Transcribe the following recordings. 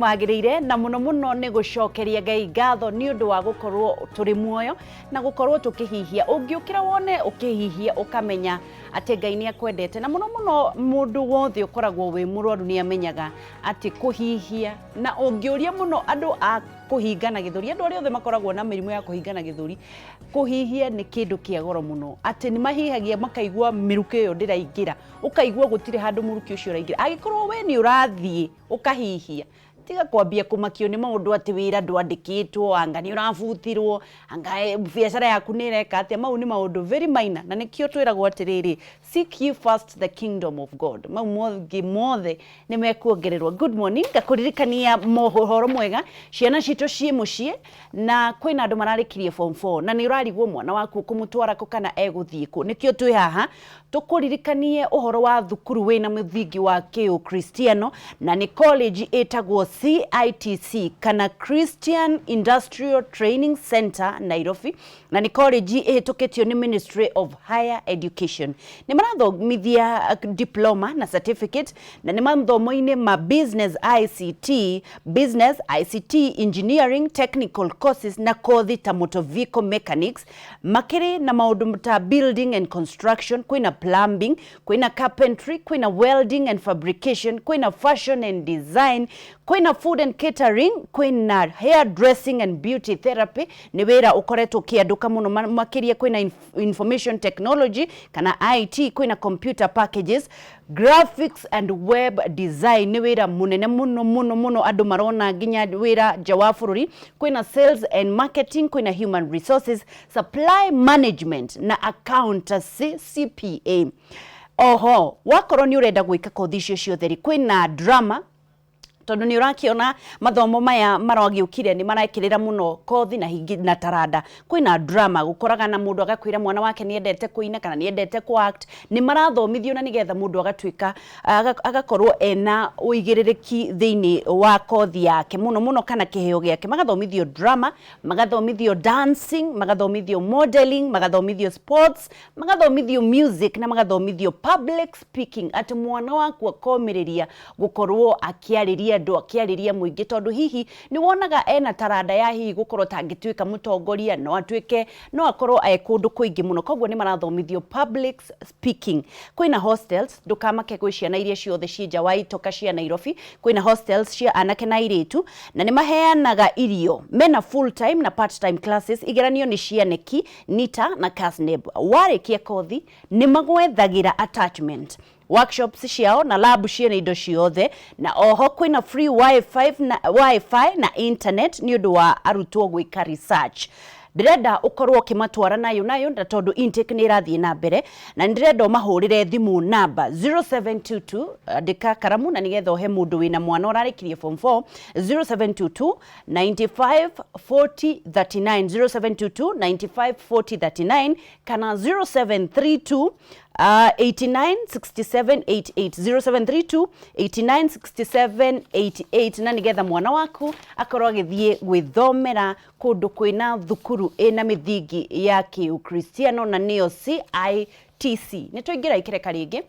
Magirire na muno ne gucokeria Ngai ngatho ni undu wa gukorwo turi muoyo na gukorwo tukihihia ungiukira wone ukihihia ukamenya ati Ngai ni akwendete na muno mundu wothe ukoragwo wi murwaru ni amenyaga ati kuhihia na ungiuria muno andu a kuhingana githuri andu othe makoragwo na mirimu ya kuhingana githuri kuhihia ni kindu kia goro muno ati ni mahihagia makaigua miruke yo ndiraingira ukaigua gutire handu muruki ucio uraingira agikorwo we ni urathie ukahihia tiga kwambia kumakio ni maundu ati wira ndwandikitwo anga ni urabutirwo anga biashara yaku ni reka ati mau ni maundu very minor na nikio twiragwo atiriri seek ye first the kingdom of God mau mothe ni mekuongererwa. Good morning ngakuririkania mohoro mwega ciana cito cie mucie na kwina andu mararikirie form 4 na ni urarigwo mwana waku kumutwara ko kana eguthie ku nikio twi haha tukuririkanie uhoro wa thukuru wina muthingi wa Kristiano na ni college etagwo CITC kana Christian Industrial Training Center Nairobi na ni college etuketio ni Ministry of Higher Education ni marathomithia diploma na certificate na ni mathomo-ini ma business ICT engineering technical courses na kothi ta motor vehicle mechanics makiri na maundu ta building and construction kwina plumbing kwina carpentry kwina welding and fabrication kwina fashion and design kwina food and catering kwina hairdressing and beauty therapy ni wira ukoretwo kianduka muno makiria kwina information technology kana IT kwina computer packages graphics and web design ni wira munene muno andu marona nginya wira jawafururi kwina sales and marketing kwina human resources supply management na accountancy CPA. Oho wakorwo ni urenda gwika kothi icio ciothe kwina drama tondu ni urakiona mathomo maya maragiukire ni marekirira muno kothi na hingi na tarada kwina drama gukoraga na mundu agakwira mwana wake ni endete kuina kana ni endete ku act ni marathomithio na nigetha mundu agatuika agakorwo ena uigiririki thiini wa kothi yake muno kana kiheo giake magathomithio drama magathomithio dancing magathomithio modeling magathomithio sports magathomithio music na magathomithio public speaking ati mwana waku akomiriria gukorwo akiariria andu akiariria muingi tondu hihi ni wonaga ena tarada ya hihi gukorwo tangituika mutongoria no akorwo kundu kuingi muno koguo ni marathomithio public speaking kwina hostels ndukamake gwi ciana iria ciothe cienja wa itoka cia Nairobi kwina hostels cia anake na iritu na ni maheanaga irio mena full time na part time classes igeranio ni cianeki nita na casneb warikia kothi ni magwethagira attachment workshops ciao na lab ciene indo ciothe na oho kwina free wifi na internet ni undu wa arutwo gwika research ndirenda ukorwo kimatwara nayo na tondu intake ni irathie na mbere na ndirenda mahurire thimu namba 0722 andika karamu na nigetha he mundu wina mwana urarikirie form 4 0722 95 40 39 0722 95 40 39 kana 0732 896788 0732896788 na nigetha mwana waku akorwo agithie gwithomera kundu kwina thukuru ena mithingi ya Kristiano na niyo CITC ni tuingira ikireka ringi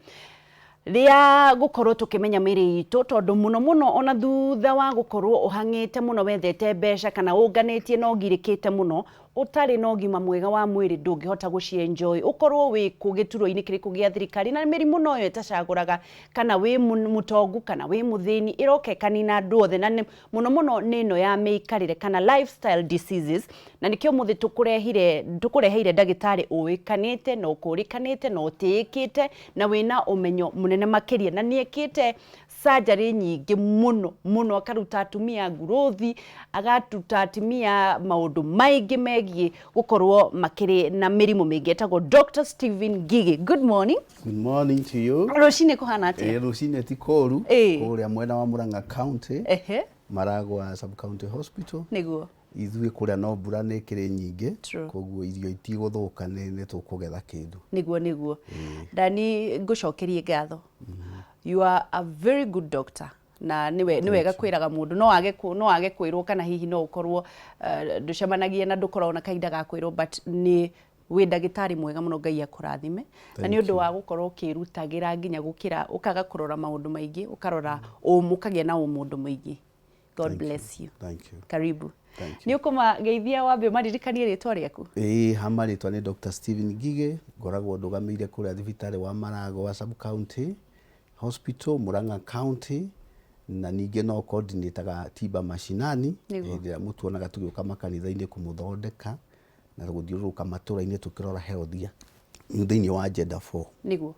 ria gukorwo tukimenya miri itu tondu muno ona thutha wa gukorwo uhangite muno wethete besha kana unganitie no girikite muno utari no gima mwega wa mwiri ndungihota gucienjoy ukorwo wi kugituro-ini kiriku gia thirikari na mirimu no yo itacaguraga kana wi mutongu kana wi muthini irokekani na andu othe na muno nino ya meikarire kana lifestyle diseases na nikio muthi tukureheire ndagitari uikanite no kurikanite no utiikite na wina umenyo munene makiria na niekite surgery nyingi muno akaruta atumia nguruthi agatuta atumia maundu maingi megie gukorwo makiri na mirimu mingi etagwo Dr. Ngigi. Good morning. Good morning to you. Rucine kuhana atia? Rucine ti koru kuria mwena wa Murang'a County Maragwa Sub County Hospital niguo ithuĩ kuria no mbura nĩ kĩrĩ nyingĩ koguo irio itigũthũka nĩ tũkũgetha kĩndũ niguo Dani ngucokerie ngatho. You are a very good doctor na ni wega kwiraga mundu no age kwirwo kana hihi no ukorwo nducemanagia na ndukorwo na kaida ga kwirwo but ni wi ndagitari mwega muno Ngai akurathime na ni undu wa gukorwo ukirutagira nginya gukira ukaga kurora maundu maingi ukarora umukagia na umundu maingi God bless you. Thank you. Karibu. Ni ukuma geithia wambe maririkanie ritwa riaku? Hama ritwa ni Dr.Ngigi, ngoragwo ndugamire kuria thibitari wa Marago wa sub county hospital Murang'a county, na ninge no coordinator tiba mashinani ndia mutuonaga tugiuka makanitha-ini kumuthondeka na guthiururuka matura-ini tukirora healthia thiini wa agenda 4 niguo.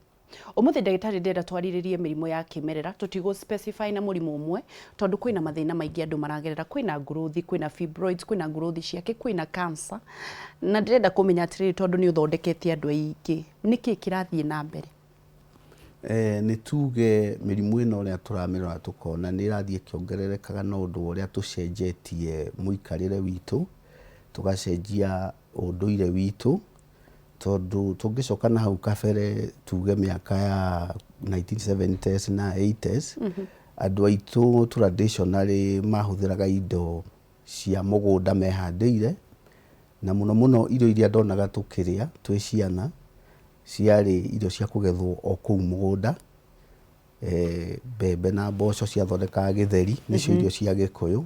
Umuthi ndagitari ndenda twariririe mirimu ya kimerera, tutigo specify na murimu umwe tondu kwina mathina maingi andu maragerera, kwina growth, kwina fibroids, kwina growth ciake, kwina cancer, na ndenda kumenya atiri tondu ni uthondeketie andu aingi niki kirathie na mbere? Ni tuge mirimu ino uria turamirora tukona ni irathie kiongererekaga no undu uria tucenjetie muikarire witu, tugacenjia unduire witu, tondu tungicoka na hau kabere tuge miaka ya 1970s na 80s andu aitu traditionally mahuthiraga indo cia mugunda mehandiire, na muno muno irio iria ndonaga tukiria twi ciana ciari irio cia kugethwo o kuu mugunda, mbembe na mboco ciathondekaga githeri nicio irio cia Gikuyu,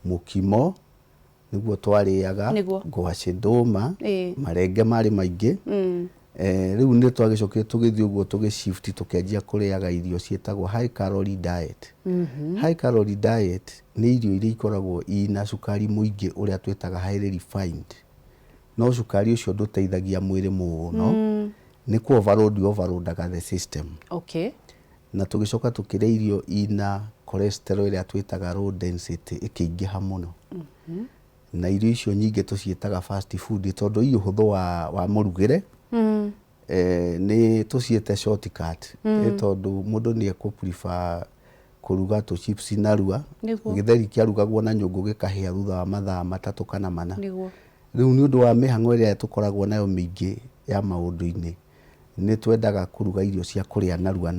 mukimo niguo twariaga, ngwaci nduma, marenge mari maingi. Riu ni twagicokire tugithii uguo tugishift tukianjia kuriaga irio cietagwo high calorie diet. High calorie diet ni irio iria ikoragwo ina cukari muingi uria twetaga highly refined, no cukari ucio nduteithagia mwiri muno, ni ku overloadaga the system. Okay. Na tugicoka tukiria irio ina cholesterol iria twetaga low density ikiingiha muno. Na irio icio nyingi tucietaga fast food tondu iyo huthu wa murugire ni tuciete shortcut tondu mundu ni eku prefer kuruga tu chips na rua, githeri kiarugagwo na nyungu gikahia thutha wa mathaa 3 kana 4. Riu ni undu wa mihango iria tukoragwo nayo mingi ya maundu-ini ni twendaga kuruga irio cia kuria narua.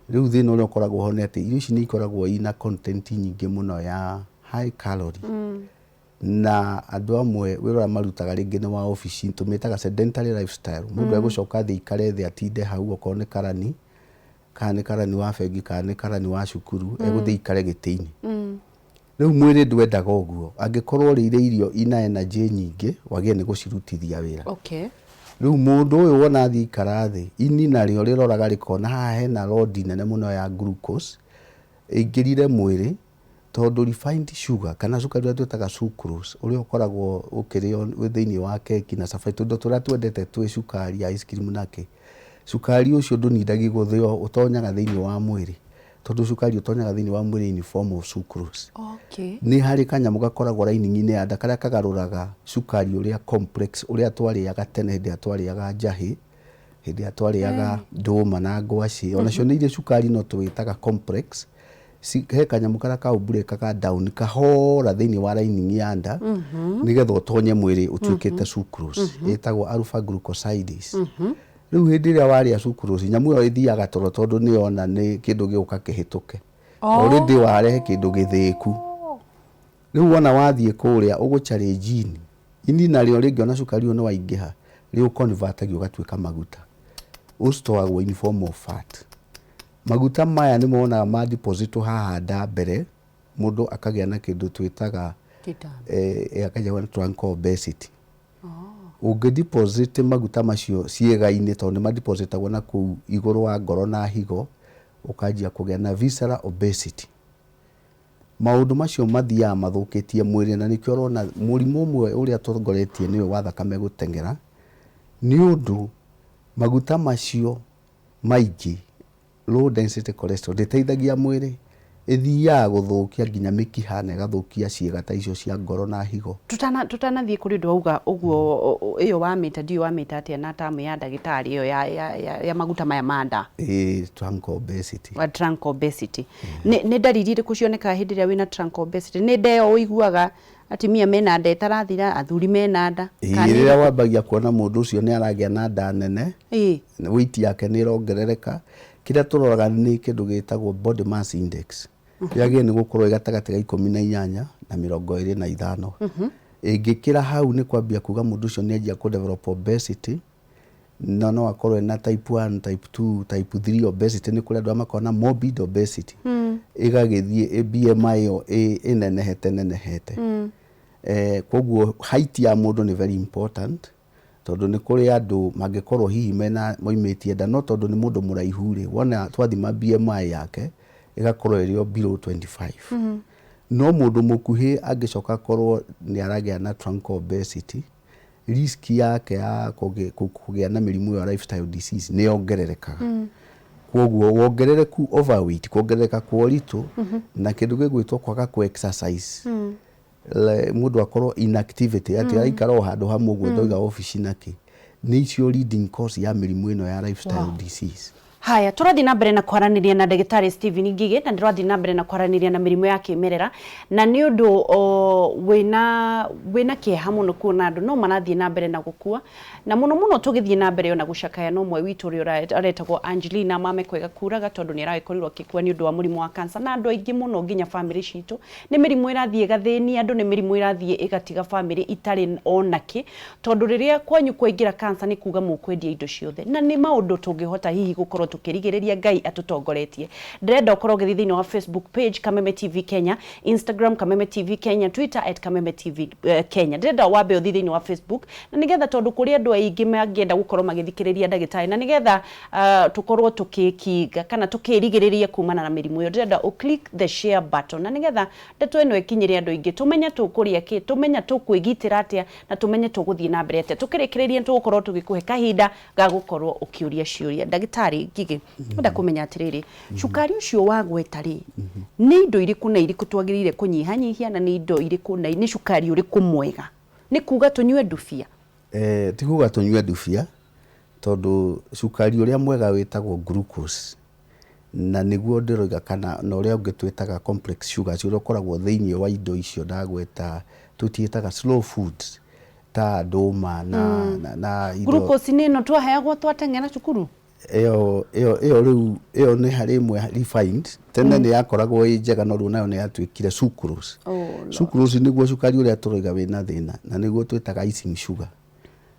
Riu thina uria ukoragwo ho ni ati irio ici ni ikoragwo ina content nyingi muno ya high calorie. Na andu amwe wira marutaga ringi ni wa office tumitaga sedentary lifestyle, mundu egucoka thi ikare thi atinde hau okorwo ni karani, kana ni karani wa bengi, kana ni karani wa cukuru, eguthi ikare giti-ini. Riu mwiri ndwendaga uguo, angikorwo rire irio ina energy nyingi wagie ni gucirutithia wira. Okay. Riu mundu uyu wona thi ikara thi, ini nario riroraga rikona haha hena load nene muno ya glucose ingirire mwiri tondu refined sugar kana cukari uria twetaga sucrose uria ukoragwo ukirio thiini wa keki na safari, tondu turia twendete twi cukari, ice cream nake cukari ucio ndunidagi guthio, utonyaga thiini wa mwiri tondu cukari utonyaga thiini wa mwiri in form of sucrose. Okay. Ni hari kanyamu gakoragwo lining-ini ya nda karia kagaruraga cukari uria complex uria twariaga tene hindi twariaga njahi, hindi twariaga nduma na ngwaci, onacio ni irio cukari no tuwitaga complex. He kanyamu karia kaumburekaga down kahora thiini wa lining ya nda nigetha utonye mwiri utuikite sucrose itagwo alpha glucosides. Riu hindi iria waria sucrose nyamu iyo ithiaga toro tondu ni ona ni kindu giuka kihituke, already warehe kindu githiku. Riu wona wathie kuria uguchallenge ini nario ringi ona cukari uyu ni waingiha riu convertagio ugatuika maguta, ustowagwo in form of fat. Maguta maya ni mona ma deposit haha nda mbere, mundu akagia na kindu twitaga akaja na trunk obesity. Ungi deposit maguta macio ciega-ini tondu ma depositagwo na ku iguru wa ngoro na higo, ukajia kugia na visceral obesity. Maundu macio mathia mathukitie mwiri, na nikio rona murimu umwe uria tugoretie niwe wa thakame gutengera ni undu maguta macio maingi low density cholesterol nditeithagia mwiri, ithia guthukia nginya mikiha na gathukia ciega ta icio cia ngoro na higo. Tutanathie kuri ndu auga uguo iyo wamita ndio wamita atia na tamu ya ndagitari iyo ya maguta maya manda trunk obesity. Trunk obesity ni ndariri iriku cioneka hindi ria wina trunk obesity? Ni ndeo uiguaga atimia mena nda itarathira, athuri mena nda, kana riria wambagia kuona mundu ucio ni aragia na nda nene, weight yake ni rongerereka, kiria turoraga ni kindu gitagwo body mass index. Yage ni gukorwo igatagati ga 18 na 25. Ingikira hau ni kwambia kuga mundu ucio ni anjia ku develop obesity, no akorwo na type 1 type 2 type 3 obesity ni kuri andu makona morbid obesity igagithie BMI yo nenehete koguo height ya mundu ni very important tondu ni kuri andu mangikorwo hihi mena moimetie nda no tondu ni mundu muraihu ri wona twathima BMI yake igakorwo iri below 25 no mundu mukuhi angicoka korwo ni aragia na trunk obesity risk yake ya kugia na mirimu ya lifestyle disease ni ongererekaga koguo wongerereku overweight kuongerereka kwa uritu na kindu gigwitwo kwaga ku exercise mundu akorwo inactivity ati aikara handu hamwe gwe ndoiga office naki ni icio leading cause ya mirimu ino ya lifestyle disease. Haya, turathi na mbere na kwaraniria na Dr. Ngigi na ndirathi na mbere na kwaraniria na Mirimu Ya Kimerera na ni undu wina kieha muno kuona andu no marathie na mbere na gukua na muno tugithie na mbere ona gucakaya no mwe witu uri aretagwo Angelina mame kwega kuraga tondu ni araikorirwo kikua ni undu wa murimu wa cancer na andu aingi muno nginya family citu ni mirimu irathie gathini andu ni mirimu irathie igatiga family itari onaki tondu riria kwanyu kwaingira cancer ni kuga mukwendia indo ciothe na ni maundu tungihota hihi gukorwo tukirigiriria Ngai atutongoretie. Ndĩrenda ũkorwo ũgĩthiĩ thĩinĩ wa Facebook page Kameme TV Kenya, Instagram Kameme TV Kenya, Twitter @Kameme TV Kenya. Ndĩrenda wambe ũthiĩ thĩinĩ wa Facebook na nigetha tondu kũrĩ andũ aingĩ mangĩenda gũkorwo magĩthikĩrĩria ndagĩtarĩ na nigetha tukorwo tukikinga kana tukirigiriria kumana na mĩrimũ ĩyo. Ndĩrenda click the share button na nigetha ndeto ĩno ĩkinyĩre andũ aingĩ tumenye tukũria kĩ, tumenya tukwĩgitĩra atĩa na tumenye tũgũthiĩ na mbere atĩa. Tukĩrĩkĩrĩria tũgũkorwo tũgĩkũhe kahinda ga gũkorwo ũkĩũria ciũria. Ndagĩtarĩ Ngigi, nda kumenya atiriri cukari ucio wagweta ri ni indo iriku na iriku twagirire kunyihanyihia na ni indo iriku na ni cukari uriku mwega ni kuga tunywe ndubia ti kuga tunywe ndubia tondu cukari uria mwega witagwo glucose na niguo ndiroiga kana na uria ungitwitaga complex sugar cio ukoragwo thiini wa indo icio ndagweta tutiitaga slow foods ta nduma na indo glucose ni no twaheagwo twateng'era cukuru eo riu ni hari imwe refined tene ni yakoragwo njega no riu nayo ni yatwikire sucrose. Sucrose niguo cukari uria turoiga wina thina na niguo twitaga icing sugar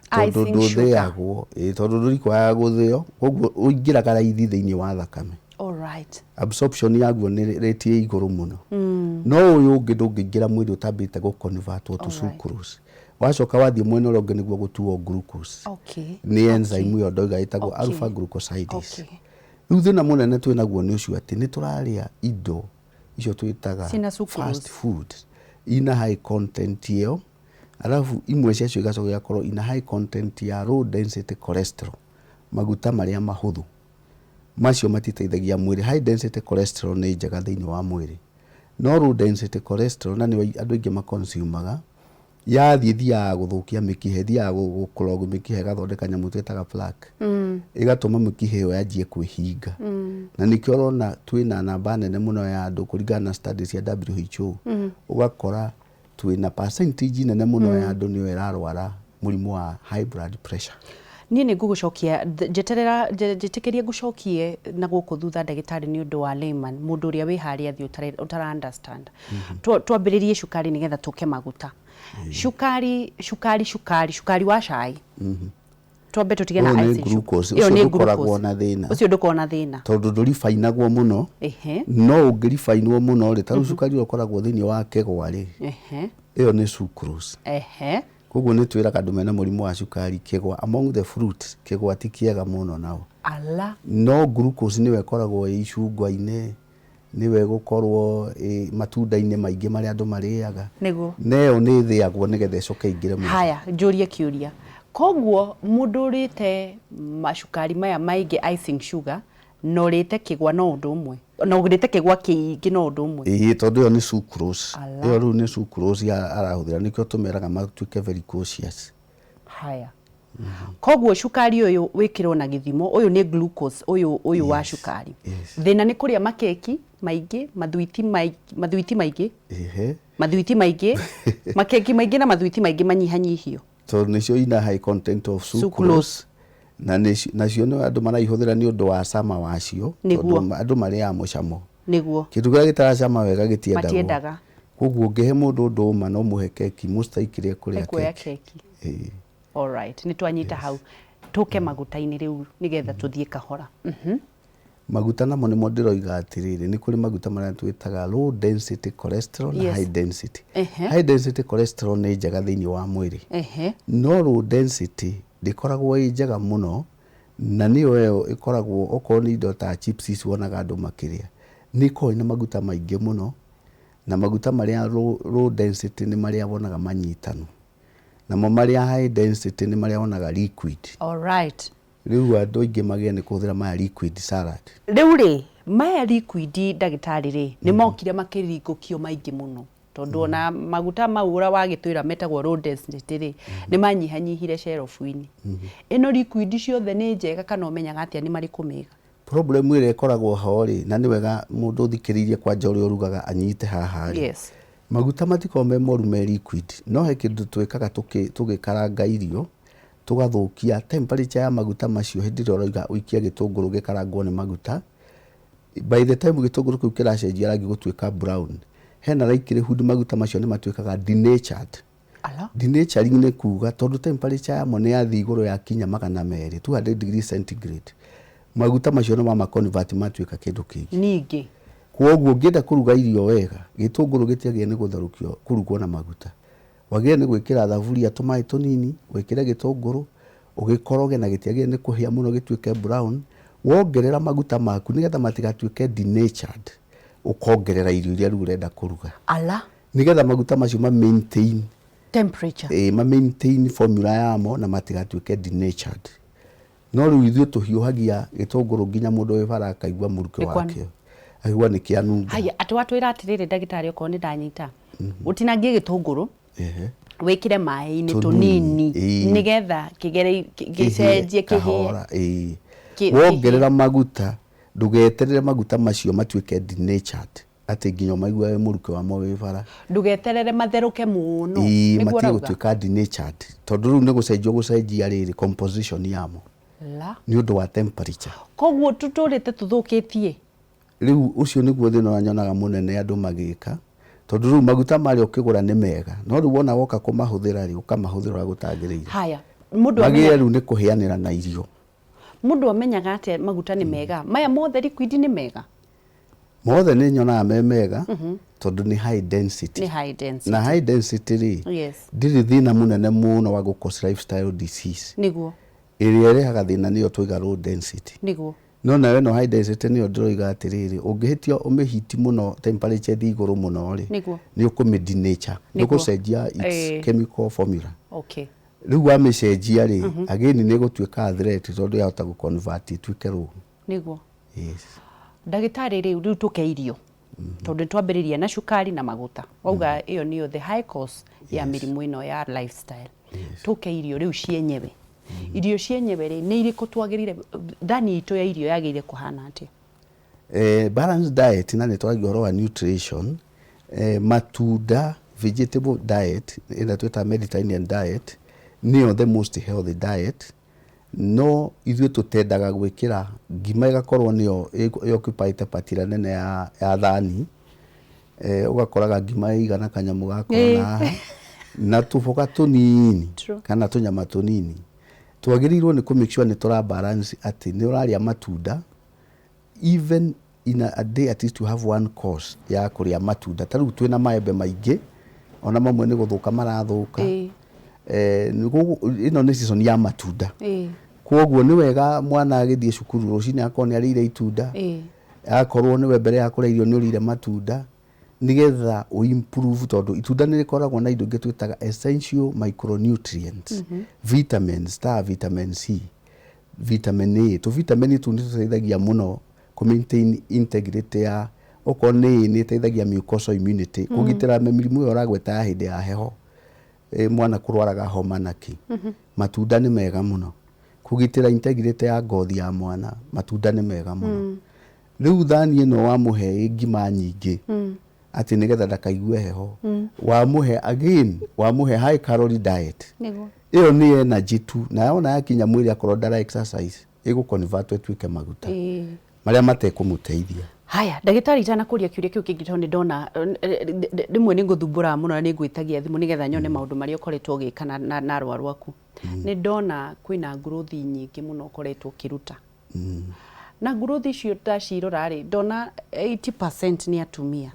tondu nduthiagwo tondu ndurikwaga guthio koguo uingiraga raithi thiini wa thakame. Alright. Absorption yaguo ni rate iguru muno no uyu ungi ndungiingira mwiri utambite go convert to sucrose wacoka wathie mwena uria ungi niguo gutuo glucose. Ni enzyme yo ndoiga itagwo alpha glucosides. Riu thina munene twinaguo ni ucio ati ni turaria indo icio twitaga fast food ina high content yo alafu imwe cia cio igacoka igakorwo ina high content ya low density cholesterol maguta maria mahuthu macio matiteithagia mwiri. High density cholesterol ni njega thiini wa mwiri no low density cholesterol na ni andu aingi makonsumaga thiaga guthukia mikihe thiaga guclog mikihe gathondeka nyamu twitaga plaque igatuma mikihe yo yanjie kwihinga na nikio rona twina namba nene muno ya andu kuringana na studies ya WHO ugakora twina percentage nene muno ya andu niyo irarwara murimu wa high blood pressure. Ni ngugucokia njetikiria ngucokie na guku thutha ndagitari ni undu wa layman mundu uria wi haria thi utara understand twambiririe cukari nigetha tuke maguta cukari wa cai twambe tutige na icing glucose ucio ndukoragwo na thina ucio ndukoragwo na thina tondu ndurifainagwo muno no ungirifainwo muno ri taru cukari ukoragwo thiini wa kegwa ri iyo ni sucrose koguo ni twiraga andu mena murimu wa cukari kegwa among the fruits kegwa ti kiega muno nao no glucose ni wekoragwo icungwa-ini niwe gukorwo matunda-ini maingi maria andu mariaga neo ni thiagwo nigetha icoke ingire mu. Haya njurie kiuria koguo mundu urite macukari maya maingi icing sugar no rite kigwa no undu umwe no urite kigwa kiingi no undu umwe tondu yo ni sucrose iyo riu ni sucrose arahuthira nikio tumeraga matuike very cautious. Haya koguo cukari uyu wikirwo na githimo uyu ni glucose uyu wa cukari thina ni kuria makeki maingi mathuiti maingi makeki maingi na mathuiti maingi manyihanyihio tondu nicio ina high content of sucrose na nacio no andu maraihũthĩra ni undu wa cama wacio tondu andu maria mucamo niguo kindu kĩrĩa gĩtaracama wega gĩtiendaga koguo ngĩhe mũndũ ndũma no mũhe keki mustaikire kũrĩa keki. Alright ni twanyita hau tuke maguta-ini riu nigetha tuthie kahora. Maguta namo nimo ndiroiga atiriri ni kuri maguta maria twitaga low density cholesterol na high density. High density cholesterol ni njega thiini wa mwiri. No low density ndikoragwo i njega muno, na niyo yo ikoragwo okorwo ni indo ta chips wonaga andu makiria ni ko ina maguta maingi muno, na maguta maria low density ni maria wonaga manyitanu, na mo maria high density ni maria wonaga liquid. All right. Riu andu ingi magia ni kuthira maya liquid salad. Riu ri maya liquid dagitari ri ni mokire makiringukio maingi muno tondu ona maguta maura wagitwira metagwo low density ri ni manyihanyihire shelf-ini. Ino liquid ciothe ni njega kana umenyaga atia ni mari kumiga? Problem ire ikoragwo ho ri, na ni wega mundu thikiririe kwa njori urugaga anyite haha ri. Yes. Maguta matikome moru me liquid, no he kindu twikaga tugikaranga irio tugathukia temperature ya maguta macio hindi roiga uikia gitunguru gikarangwo ni maguta. By the time gitunguru kiu kiracenjia rangi gutwika brown, hena raikire hundi maguta macio ni matwikaga denatured. Ala Denaturing ni kuga tondu temperature ya mo ni yathi iguru ya kinya 200 200 degrees centigrade, maguta macio no mama convert matwika kindu kingi ningi. Kwoguo ngienda kuruga irio wega, gitunguru gitiagie ni gutharukio kurugwo na maguta. Wagia ni gwikira thaburia tumai tunini, wikire gitunguru, ugikoroge na gitiagie ni kuhia muno gitwike brown, wongerera maguta maku nigetha matigatwike denatured, ukongerera irio iria urenda kuruga. Ala Nigetha maguta macio ma maintain temperature. Ma maintain formula yamo na matigatwike denatured. No riu ithuĩ tuhiuhagia gitunguru nginya mundu we bara akaigua muruke wake. Aigua ni kianunga. Haya atwatwira atiriri dagitari uko ni ndanyita. Utinangie gitunguru. Wikire mai-ini tunini nigetha kigere gicenjie kihie. Wongerera maguta, ndugeterere maguta macio matwike denatured ati nginya maigua we muruke wa mo we bara. Ndugeterere matheruke muno niguo rauga matwika denatured tondu riu ni gucenjia riri composition yamo ni undu wa temperature. Koguo tuturite tuthukitie riu ucio niguo thina nyonaga munene andu magika, tondu riu maguta mari ukigura ni mega, no riu wona woka kumahuthira ri ukamahuthira gutagiriire. Haya mundu amenya riu ni kuhianira na irio. Mundu amenyaga ati maguta ni mega, maya mothe liquid ni mega? Mothe ni nyonaga me mega tondu ni high density. Ni high density. Na high density ri ndiri thina munene muno wa gukosa lifestyle disease. Niguo Iria irehaga thina niyo twiga low density. Niguo No na no high density niyo ndiroiga atiriri, ungihitio umehiti muno temperature thi iguru muno ri ni ukumidenature, ni gucenjia its chemical formula. Okay. Riu wa mecenjia ri again ni gutwika threat tondu yahota gu convert twike ru. Niguo. Yes. Dagitari riu tuke irio. Tondu twambiriria na shukari na maguta. Wauga iyo niyo the high cause ya mirimu ino ya lifestyle. Tuke irio riu cienyewe. Irio cienyewe ni iriku twagirire thani itu ya irio yagire kuhana atia? Balanced diet na ni twagi wa nutrition, matunda, vegetable diet ina twita Mediterranean diet niyo the most healthy diet. No ithuĩ tutendaga gwikira ngima igakorwo niyo occupy patira nene ya thani, ugakoraga ngima igana kanyamu gakona na tuboga tunini kana tunyama tunini. Twagirirwo ni ku make sure ni tura balance ati ni uraria matunda, even in a day at least to have one course ya kuria matunda. Tariu twina maembe maingi ona mamwe ni guthuka marathuka. Ino ni season ya matunda. Kwoguo ni wega mwana agithie cukuru rucini akoni arire itunda. Akorwo ni we mbere ya kuria irio ni urire matunda nigetha u improve tondu itunda ni rikoragwo na indo ngitwitaga essential micronutrients, vitamins ta vitamin C, vitamin A. To vitamin tu ni tuteithagia muno ku maintain integrity ya okoni ni teithagia mucosal immunity, kugitira mirimu yo ragweta ya hindi ya heho, mwana kurwaraga homa naki. Matunda ni mega muno kugitira integrity ya ngothi ya mwana, matunda ni mega muno. Riu thani ino wa muhe ngima nyingi ati nigetha ndakaigue heho, wa muhe again, wa muhe high calorie diet. Niguo Iyo ni energy tu, na ona yakinya mwiri akorwo ndara exercise igu convert twike maguta maria matekumuteithia. Haya, ndagĩtarĩ tana kũria kiũria kĩu kĩngĩ tondũ ndona rĩmwe nĩ ngũthumbũra mũno na nĩ ngwĩtagia thimũ nĩgetha nyone maũndũ marĩa ũkoretwo ũgĩka na arwaru aku. Nĩ ndona kwĩna growth nyingĩ mũno ũkoretwo ũkĩruta. Na growth icio ndacirora-rĩ, ndona 80% nĩ atumia.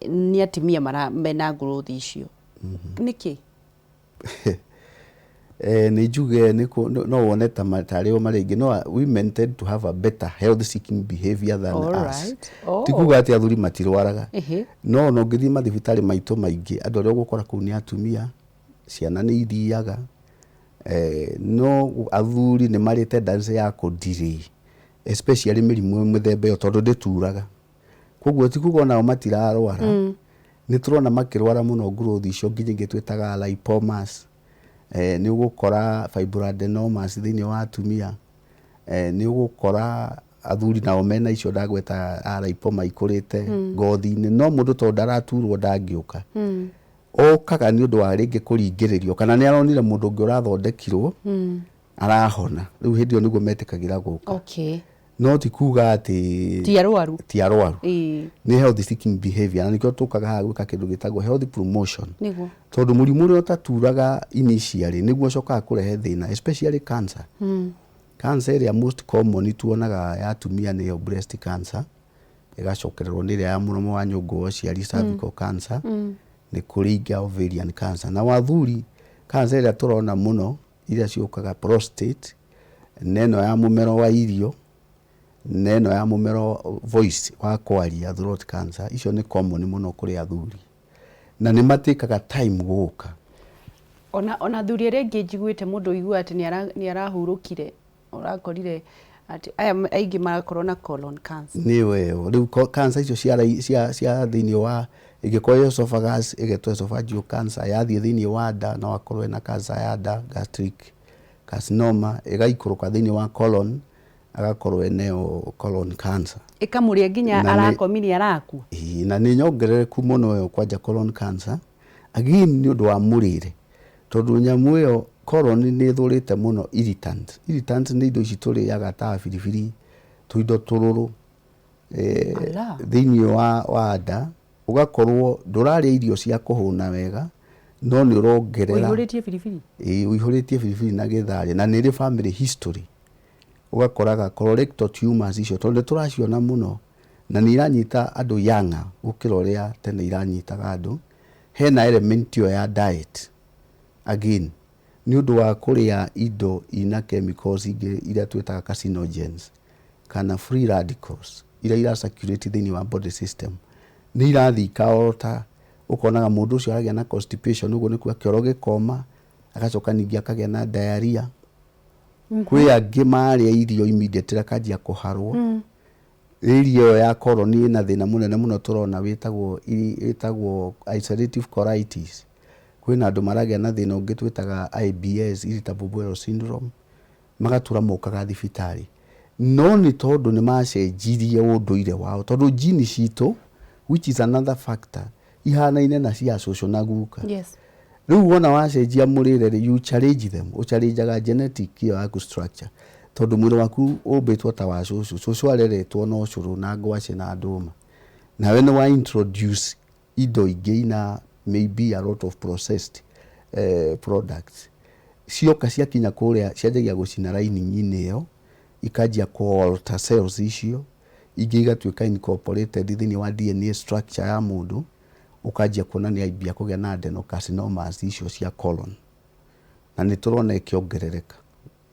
Nĩ atumia mena growth icio. Nĩkĩ? Nĩ njuge no wone ta matarĩo marĩngĩ no women tend to have a better health seeking behavior than us. Ti kuga atĩ athuri matirwaraga. No ũngĩthiĩ mathibitarĩ maitũ maingĩ andũ arĩa ũgũkora kũu nĩ atumia, ciana nĩ ithiaga. No athuri nĩ marĩ tendency ya kũ-delay especially mĩrimũ mĩthemba ĩyo tondũ ndĩturaga. Koguo ti kuga onao matirarwara. Nĩ tũrona makĩrwara mũno growth icio nginya ingĩ twĩtaga lipomas. Nĩ ũgũkora fibroadenomas thĩinĩ wa atumia. Nĩ ũgũkora athuri nao mena icio ndagweta lipoma ikũrĩte ngothi-inĩ, no mũndũ tondũ ndaraturwo ndangĩũka. Okaga nĩ ũndũ wa rĩngĩ kũringĩrĩrio kana nĩ aronire mũndũ ũngĩ ũrathondekirwo arahona. Rĩu hĩndĩ ĩyo nĩguo metĩkagĩra gũka. No ti kuga atĩ ti arwaru. Nĩ health seeking behavior na nĩkĩo tũkaga haha gwĩka kĩndũ gĩtagwo health promotion. Tondũ mũrimũ ũrĩa ũtaturaga initially nĩguo ũcokaga kũrehe thĩna especially cancer. Cancer ĩrĩa most common tuonaga ya atumia nĩyo breast cancer, ĩgacokererwo nĩ ĩrĩa ya mũromo wa nyũngũ wa ũciari cervical cancer, nĩ kũrĩ ingĩ ovarian cancer. Na wathuri cancer ĩrĩa tũrona mũno iria ciũkaga prostate, neno ya mũmero wa irio, neno ya mũmero voice wa kwaria throat cancer, icio nĩ common mũno kũrĩ athuri. Na nĩ matĩkaga time gũka. Ona athuri arĩa angĩ njiguĩte mũndũ igua atĩ nĩ arahurũkire, ũrakorire atĩ aya aingĩ marakorwo na colon cancer. Nĩ weo, rĩu cancer icio cia thĩinĩ wa ĩgĩkorwo esophagus, ĩgetwo esophageal cancer, yathiĩ thĩinĩ wa nda no akorwo ena cancer ya nda, gastric carcinoma, ĩgaikũrũka thĩinĩ wa colon, agakorwo eneo colon cancer. Ĩkamũrĩa nginya arakomini arakua. Na nĩ nyongerereku mũno ĩyo kwanja colon cancer. Again nĩ ũndũ wa mũrĩre. Tondũ nyamũ ĩyo colon nĩ ĩthũrĩte mũno irritant. Irritant nĩ indo ici tũrĩaga ta biribiri, tũindo tũrũrũ thĩinĩ wa nda, ũgakorwo ndũrarĩa irio cia kũhũna wega, no nĩ ũrongerera. Ũihũrĩtie biribiri? Ũihũrĩtie biribiri na gĩtharĩ na nĩ ĩrĩ family history. Ũgakoraga colorectal tumors icio tondũ tũraciona mũno na nĩ iranyita andũ yanga gũkĩra ũrĩa tene iranyitaga andũ. Hena element ĩyo ya diet. Again, nĩ ũndũ wa kũrĩa indo ina chemicals ingĩ iria twĩtaga carcinogens kana free radicals iria iracirculate thĩinĩ wa body system. Nĩ irathiĩ ikaota, ũkonaga mũndũ ũcio aragĩa na constipation, ũguo nĩ kuga kĩoro gĩkoma, agacoka ningĩ akagĩa na diarrhea. Kwĩ angĩ marĩa irio immediately akanjia kũharwo. Area ĩyo ya colon ĩna thĩna mũnene mũno tũrona wĩtagwo ulcerative colitis. Kwĩna andũ maragĩa na thĩna ũngĩ twĩtaga IBS, irritable bowel syndrome, magatura mokaga thibitarĩ. No nĩ tondũ nĩ macenjirie ũndũire wao, tondũ gene citũ, which is another factor, ihanaine na cia cũcũ na guka. Rĩu wona wacenjia mũrĩre, you challenge them, ũchallengeaga genetic ĩyo yaku structure. Tondũ mwĩrĩ waku ũmbĩtwo ta wa cũcũ, cũcũ areretwo na ũcũrũ na ngwacĩ na ndũma. Nawe nĩ wa introduce indo ingĩ ina maybe a lot of processed products. Cioka ciakinya kũrĩa cianjagia gũcina lining-inĩ ĩyo, ikanjia kũ-alter cells icio, ingĩ igatuĩka incorporated thĩinĩ wa DNA structure ya mũndũ, ũkanjia kuona nĩ aimbia kũgĩa na adenocarcinomas icio cia colon. Na nĩ tũrona ĩkĩongerereka.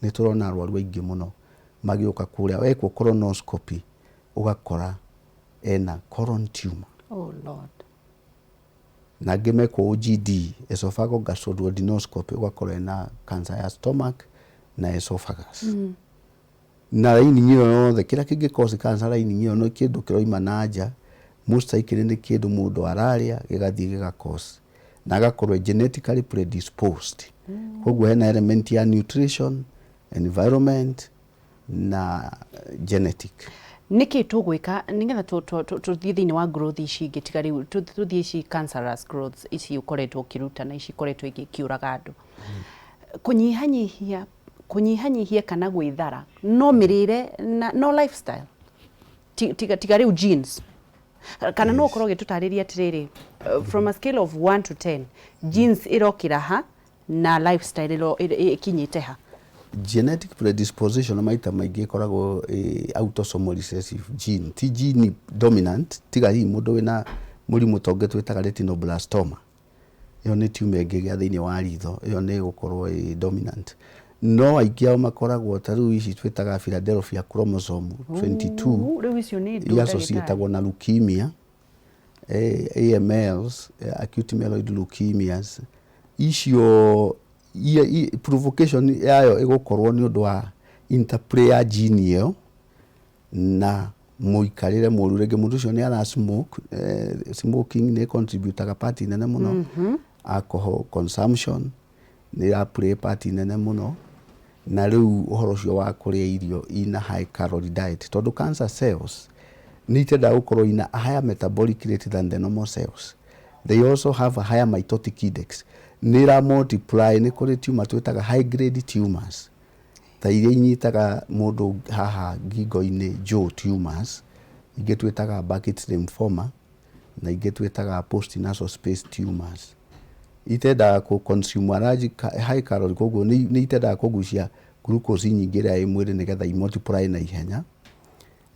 Nĩ tũrona arwaru aingĩ mũno magĩũka kũrĩa wekwo colonoscopy ũgakora ena colon tumor. Oh Lord. Na angĩ mekwo OGD, esophageal gastroduodenoscopy, ũgakora ena cancer ya stomach na esophagus. Na lining ĩyo yothe, kĩrĩa kĩngĩ cause cancer lining ĩyo no kĩndũ kĩroima na nja, most likely nĩ kĩndũ mũndũ ararĩa gĩgathiĩ gĩgakose na agakorwo genetically predisposed. Koguo hena element ya nutrition, environment na genetic. Nĩkĩ tũgwĩka nĩgetha tũthiĩ thĩinĩ wa growth ici ingĩ tiga rĩu tũthiĩ ici cancerous growths ici ũkoretwo ũkĩruta na ici ikoretwo igĩkĩũraga andũ. Kũnyihanyihia kana gwĩthara no mĩrĩre no lifestyle. tiga riu genes kana no korwo gitutariria atiriri from a scale of 1 to 10 genes irokira ha na lifestyle ikinyite ha? Genetic predisposition maita maingi koragwo autosomal recessive gene ti gene dominant tiga hi mundu wina murimu tonge twitaga retinoblastoma iyo ni tumor ingi thiini wa ritho iyo ni gukorwo dominant no aingi ao makoragwo taru ici twitaga Philadelphia chromosome 22 associatagwo na leukemia AMLs acute myeloid leukemias icio provocation yayo igukorwo ni undu wa interplay ya gene iyo na muikarire muru rege mundu cio ni ara smoke smoking ni contributaga part nene muno alcohol consumption ni ya play part nene muno na riu uhoro cio wa kuria irio ina high calorie diet tondu cancer cells ni tenda gukorwo ina a higher metabolic rate than the normal cells. They also have a higher mitotic index. Nira multiply ni kuri tumor twitaga high grade tumors ta iria inyitaga mundu haha ngingo-ini jaw tumors ingi twitaga Burkitt's lymphoma na ingi twitaga postnasal space tumors itenda ku consume large high calorie koguo ni itenda kugucia glucose nyingi ria i mwiri nigetha i multiply na ihenya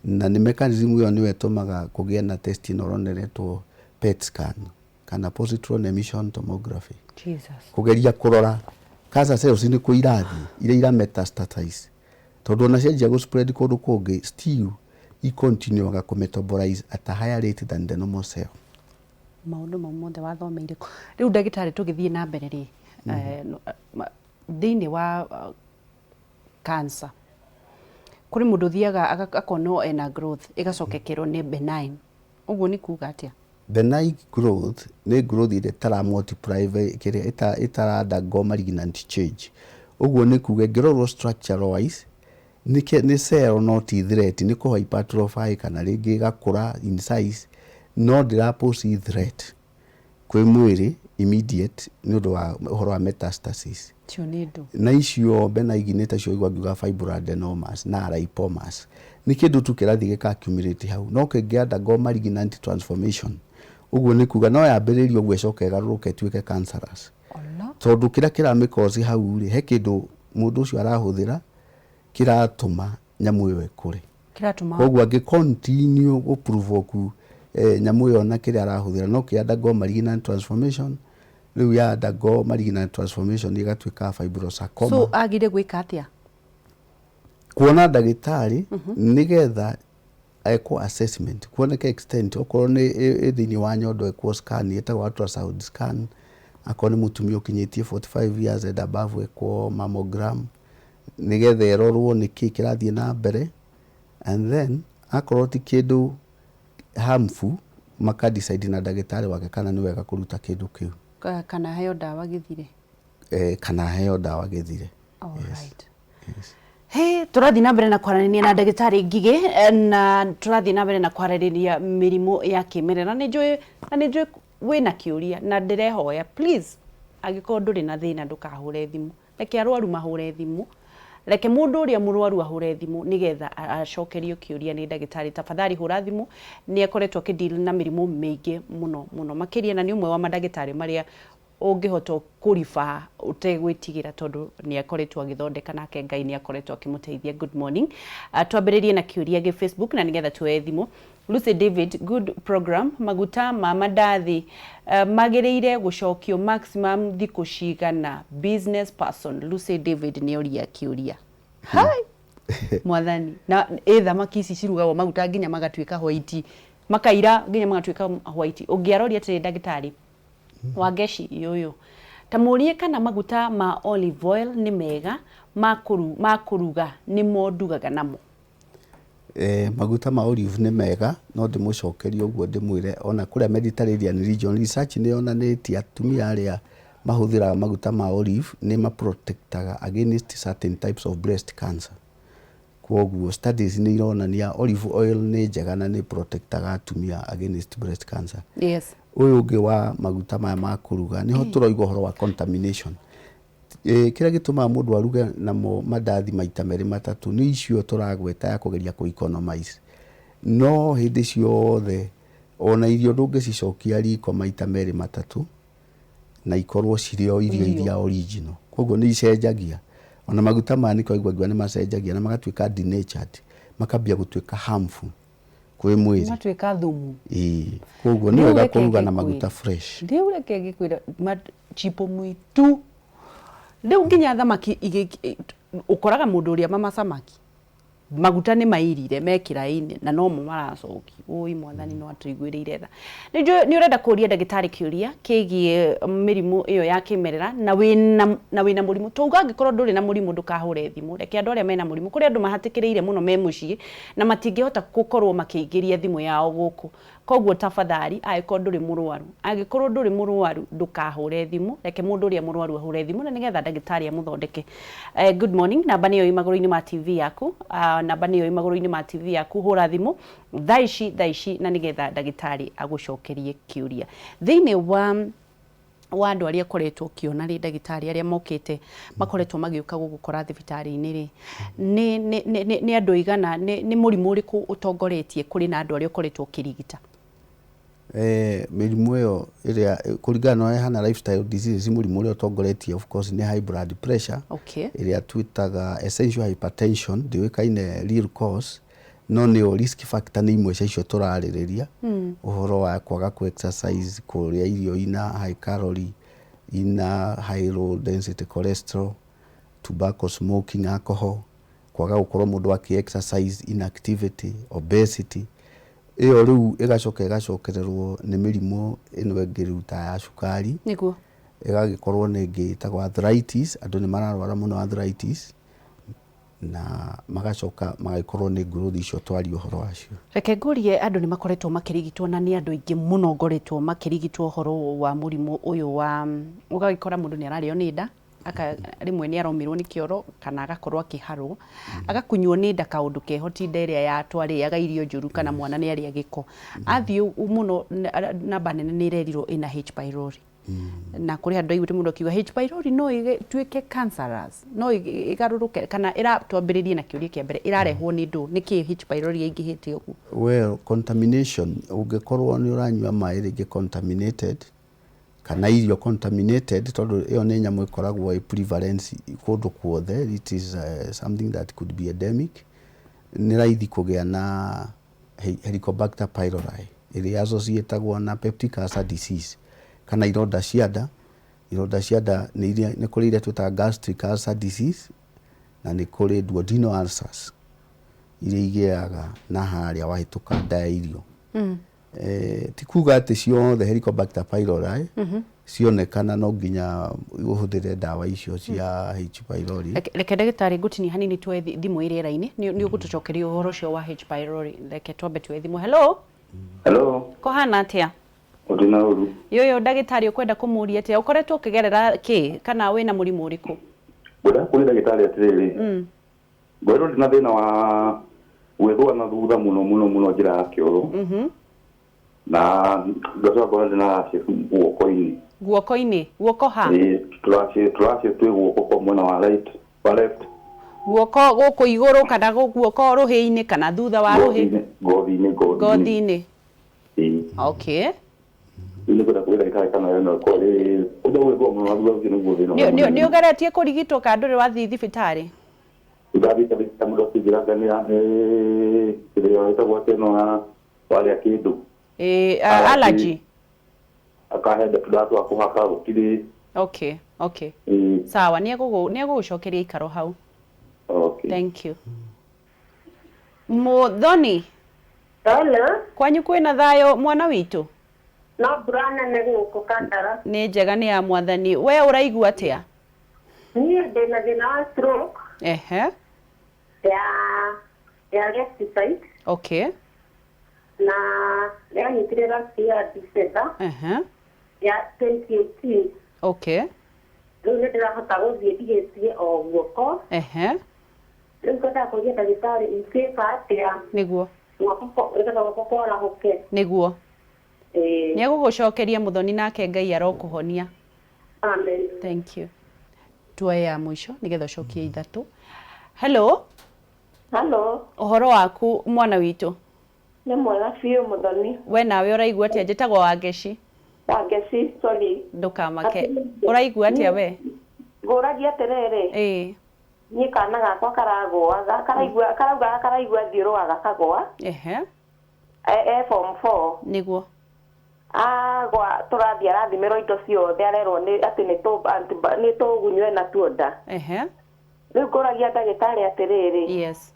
na ni mechanism iyo ni wetumaga kugia na test inoronetwo PET scan kana positron emission tomography. Jesus. Kugeria kurora cancer cells ni ku irathi ira metastasize tondu na cenjia go spread kundu kungi still i continue ga metabolize at a higher rate than the normal cell. Maundu mothe wathomeire riu ndagitari tugithie na mbere ri thiini wa cancer kuri mundu thiaga akono ena growth igacokekero ni benign uguo ni kuga atia? Benign growth ni growth ile tara multiply kire itara undergo malignant change uguo ni kuga ngirorwo structure wise ni cell not threat ni ko hypertrophy kana ringi gakura in size no ndira pose threat kwi mwiri immediate ni undu wa uhoro wa metastasis na icio benign ni tacio igwa fibroadenomas na lipomas ni kindu tu kirathi gika accumulate hau no kingi undergo malignant transformation uguo ni kuga no yambiririo gwecoka igaruruke tuike cancerous tondu kira mikozi hau ri he kindu mundu ucio arahuthira kiratuma nyamu iyo ikure koguo angi continue go provoke nyamu iyo na kira arahuthira no ki undergo malignant transformation riu ya undergo malignant transformation igatuika fibrosarcoma. So agire gwika atia? Kuona ndagitari nigetha eko assessment kuoneka extent okorwo ni thiini wa nyondo eko scan etagwo ultrasound scan akoni mutumia ukinyitie 45 years and above eko mammogram nigetha erorwo niki kirathie na mbere and then akorwo ti kindu harmful maka decide na ndagitari wake kana ni wega kuruta kindu kiu kana heo dawa githire kana heo dawa githire. All right. Yes. Hey, turathi na mbere na kwaraniria na ndagitari Ngigi na turathi na mbere na kwaraniria Mirimu Ya Kimerera ni njui wina kiuria na ndirehoya please agikorwo nduri na thina ndukahure thimu reke arwaru mahure thimu reke mundu uria murwaru ahure thimu nigetha acokerio kiuria ni ndagitari tafadhali hura thimu ni akoretwo kideal na mirimu mingi muno makiria na ni umwe wa mandagitari maria ungihotwo kurifa utegwitigira tondu ni akoretwo agithondeka nake Ngai ni akoretwo akimuteithia. Good morning. Twambiririe na kiuria ge Facebook na nigetha tuwe thimu. Lucy David, good program. Maguta ma mandathi magiriire gucokio maximum thiku cigana business person. Lucy David ni oria kiuria. Hai mwathani na thamaki ici cirugagwo maguta nginya magatuika white makaira nginya magatuika white ungiaroria tiri ndagitari wageci yoyo tamurie kana maguta ma olive oil ni mega makuruga ni mondugaga namo? Maguta ma olive ni mega no ndimucokerio uguo ndimwire ona kuria Mediterranean region research ni onanitie atumia aria mahuthira maguta ma olive ni ma protectaga against certain types of breast cancer. Koguo studies ni ironania olive oil ni njega na ni protectaga atumia against breast cancer. Yes. Uyu ungi wa maguta maya ma kuruga niho turoigwo horo wa contamination. Kira gituma mundu aruga namo mandathi maita meri matatu ni icio turagweta ya kugeria ku economize no hindi ciothe ona irio ndungicicokia riko maita meri matatu na ikorwo cirio irio iria original koguo ni icenjagia ona maguta mani kwaigua ni macenjagia na magatuika denatured makambia gutuika harmful kwi mwiri matuika thumu koguo ni wega kuruga na maguta fresh riu reke ngikwira chipo mwitu riu nginya thamaki ukoraga mundu uria mama samaki maguta ni mairire mekira-ini na no mo maracoki ui mwathani no atuiguirire tha ni urenda kuria ndagitari kiuria kigie mirimu iyo ya kimerera na wina murimu tuuga ngikorwo nduri na murimu ndukahure thimu reke andu aria mena murimu kuri andu mahatikiriire muno me mucii na matingihota gukorwo makiingiria thimu yao guku koguo tafadhali aiko nduri murwaru agikorwo nduri murwaru ndukahure thimu reke mundu uria murwaru ahure thimu na nigetha ndagitari amuthondeke. Good morning, namba niyo imaguru-ini ma TV yaku namba niyo imaguru-ini ma TV yaku hura thimu thaici na nigetha ndagitari agucokerie kiuria thiini wa andu aria koretwo kiona ri ndagitari aria mokite makoretwo magiuka gugukora thibitari-ini ri ni andu igana ni murimu uriku utongoretie kuri na andu aria koretwo kirigita mirimu iyo iria kuringana na hana lifestyle disease murimu uria utongoretie of course ni high blood pressure iria twitaga essential hypertension ndiwikaine real cause no ni risk factor ni imwe cio turaririria uhoro wa kwaga ku exercise kuria irio ina high calorie ina high low density cholesterol tobacco smoking alcohol kwaga gukorwo mundu aki exercise inactivity obesity iyo riu igacokererwo ni mirimu ino engiruta ya cukari niguo igagikorwo ni ngitagwa arthritis andu ni mararwara muno arthritis na magacoka magagikorwo ni growth icio twari uhoro wacio reke ngurie andu ni makoretwo makirigitwo na ni andu ingi muno ngoretwo makirigitwo uhoro wa murimu uyu wa ugagikora mundu ni arario ni nda aka rimwe ni aromirwo ni kioro kana agakorwo akiharwo agakunywo ni nda kaundu kehoti nda iria ya twariaga irio njuru kana mwana ni aria giko athii muno namba nene ni irerirwo ina H pylori na kuri andu aiguite mundu akiuga H pylori no ituike cancerous no igaruruke kana iratwambiririe na kiuria kia mbere irarehwo ni ndu niki H pylori ingihite ugu well contamination ungekorwo ni uranywa mai ringi contaminated kana irio contaminated tondu iyo ni nyamu ikoragwo i prevalence kundu kuothe it is something that could be endemic ni raithi kugia na Helicobacter pylori iria associatagwo na peptic ulcer disease kana ironda cianda ni kuri ile twita gastric ulcer disease na ni kuri duodenal ulcers iria igiaga na haria wahituka nda irio tikuga ati ciothe Helicobacter pylori cionekana no nginya uhuthire dawa icio cia H pylori reke ndagitari ngutini hanini twe thimu iriera-ini ni ugutucokeria uhoro cio wa H pylori reke twambe twe thimu hello ko hana atia Odina uru yoyo ndagitari ukwenda kumuria atia ukoretwo ukigerera ki kana wina murimu uriku bora kuri ndagitari atiriri ngoro ndina thina wa gwithwa na thutha muno njira ya kioro na ngacoka ndina guoko ha turacie twi guoko kwa mwena wa left guoko guku iguru kana guoko ruhi-ini kana thutha wa ruhi gothi-ini okay ni kuda kuira kai kana no kore udo wego mwana wa thutha no ni ugeretie kurigitwo ka nduri wa thibitari Ugabi kabisa mdo kujiraga ile itakuwa no wale akidu allergy akahenda tudatu akuhaka ukiri okay sawa ni agugucokeria ikaro hau okay thank you Muthoni hello kwanyu kwina thayo mwana witu no brana ne guko kandara ni njega ni ya mwathani we uraigua atia ni ndina thina stroke ya left side okay na leo nitirera pia December ya 2018 okay leo ndirahota guthie digetie o guoko leo kada kugia ndagitari insefa atia niguo guoko ikaga guoko kora hoke niguo ni agugucokeria Muthoni nake Ngai arokuhonia amen thank you tuwe ya mwisho nigetha ucokie ithatu hello uhoro waku mwana witu Nĩ mwega biũ Mũthoni. We nawe ũraigua atĩa? Njĩtagwo Wangeci. Wangeci, sorry. Ndũkamake. Ũraigua atĩa we? Ngũragia atĩrĩrĩ. Niĩ kana gakwa karagũaga, karaigua thiũrũaga kagũa. Form 4. Nĩguo. Agwa tũrathiĩ arathimĩrwo indo ciothe arerwo atĩ nĩ tũgunyũ na tuonda. Rĩu ngũragia ndagĩtarĩ atĩrĩrĩ. Yes.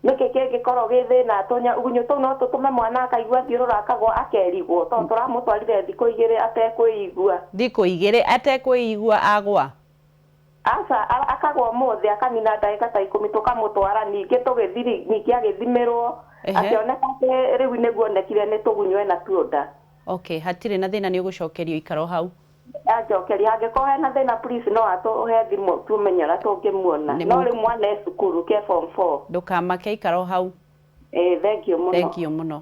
Nĩkĩ kĩngĩkorwo gĩ thĩna ũgunyũ tũu no tũtũme mwana akaigua thiũrũra akagwa akerigwo tondũ tũramũtwarire thikũ 2 atekwĩigua. Thikũ 2 atekwĩigua agwa? Aca akagwa mũthĩ akanina ndagĩka ta 10 tũkamũtwara ningĩ tũgĩthiri ningĩ agĩthimĩrwo akĩoneka atĩ rĩu nĩguo onekire nĩ tũgunyũ na tuonda. Okay, hatirĩ na thĩna, nĩ ũgũcokerio ikaro hau. Anjokeria angĩkorwo hena thĩna please no atũhe thimũ tumenyera tũngĩmuona. No rĩ mwana cukuru ke form 4. Ndũkamake ikaro hau. Thank you mũno. Thank you mũno.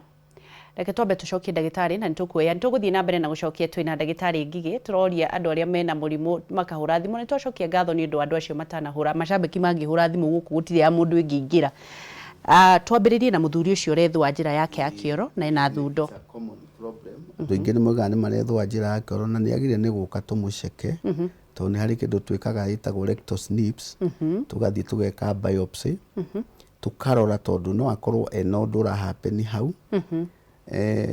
Reke twambe tũcokie ndagĩtarĩ na nĩtũkuoya, nĩtũgũthiĩ na mbere na gũcokia twĩna ndagĩtarĩ Ngigi, tũroria andũ arĩa mena mũrimũ makahũra thimũ. Nĩtũcokia ngatho nĩ ũndũ andũ acio matanahũra, macambĩki mangĩhũra thimũ gũkũ gũtirĩ ya mũndũ ĩngĩingĩra. Twambĩrĩrie na mũthuri ũcio ũrethũa njĩra yake ya kĩoro na ena thundo. Andũ aingĩ nĩmoigaga nĩ marethũa njĩra ya kĩoro na nĩagĩrĩire nĩ gũka tũmũceke tondũ nĩ harĩ kĩndũ twĩkaga gĩtagwo rectal snips, tũgathiĩ tũgeka biopsy, tũkarora tondũ no akorwo ena ũndũ ũrahappen hau.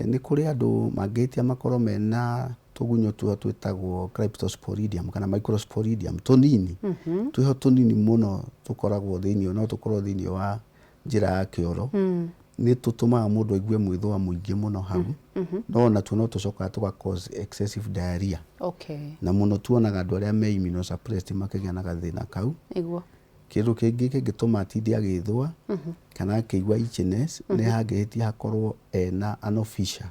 Nĩ kũrĩ andũ mangĩtia makorwo mena tũgunyũ tuo twĩtagwo cryptosporidium kana microsporidium tũnini, twĩho tũnini mũno tũkoragwo thĩinĩ, no tũkorwo thĩinĩ wa njĩra ya kĩoro. Nĩ tũtũmaga mũndũ aigue mwĩthũa mũingĩ mũno hau, no natuo no tũcokaga tũga cause excessive diarrhea. Na mũno tuonaga andũ arĩa me immunosuppressed makĩgĩa na gathĩna kau. Kĩndũ kĩngĩ kĩngĩtũma atinde agĩthũa kana akĩigua itchiness nĩ hangĩhĩtia hakorwo ena anal fissure.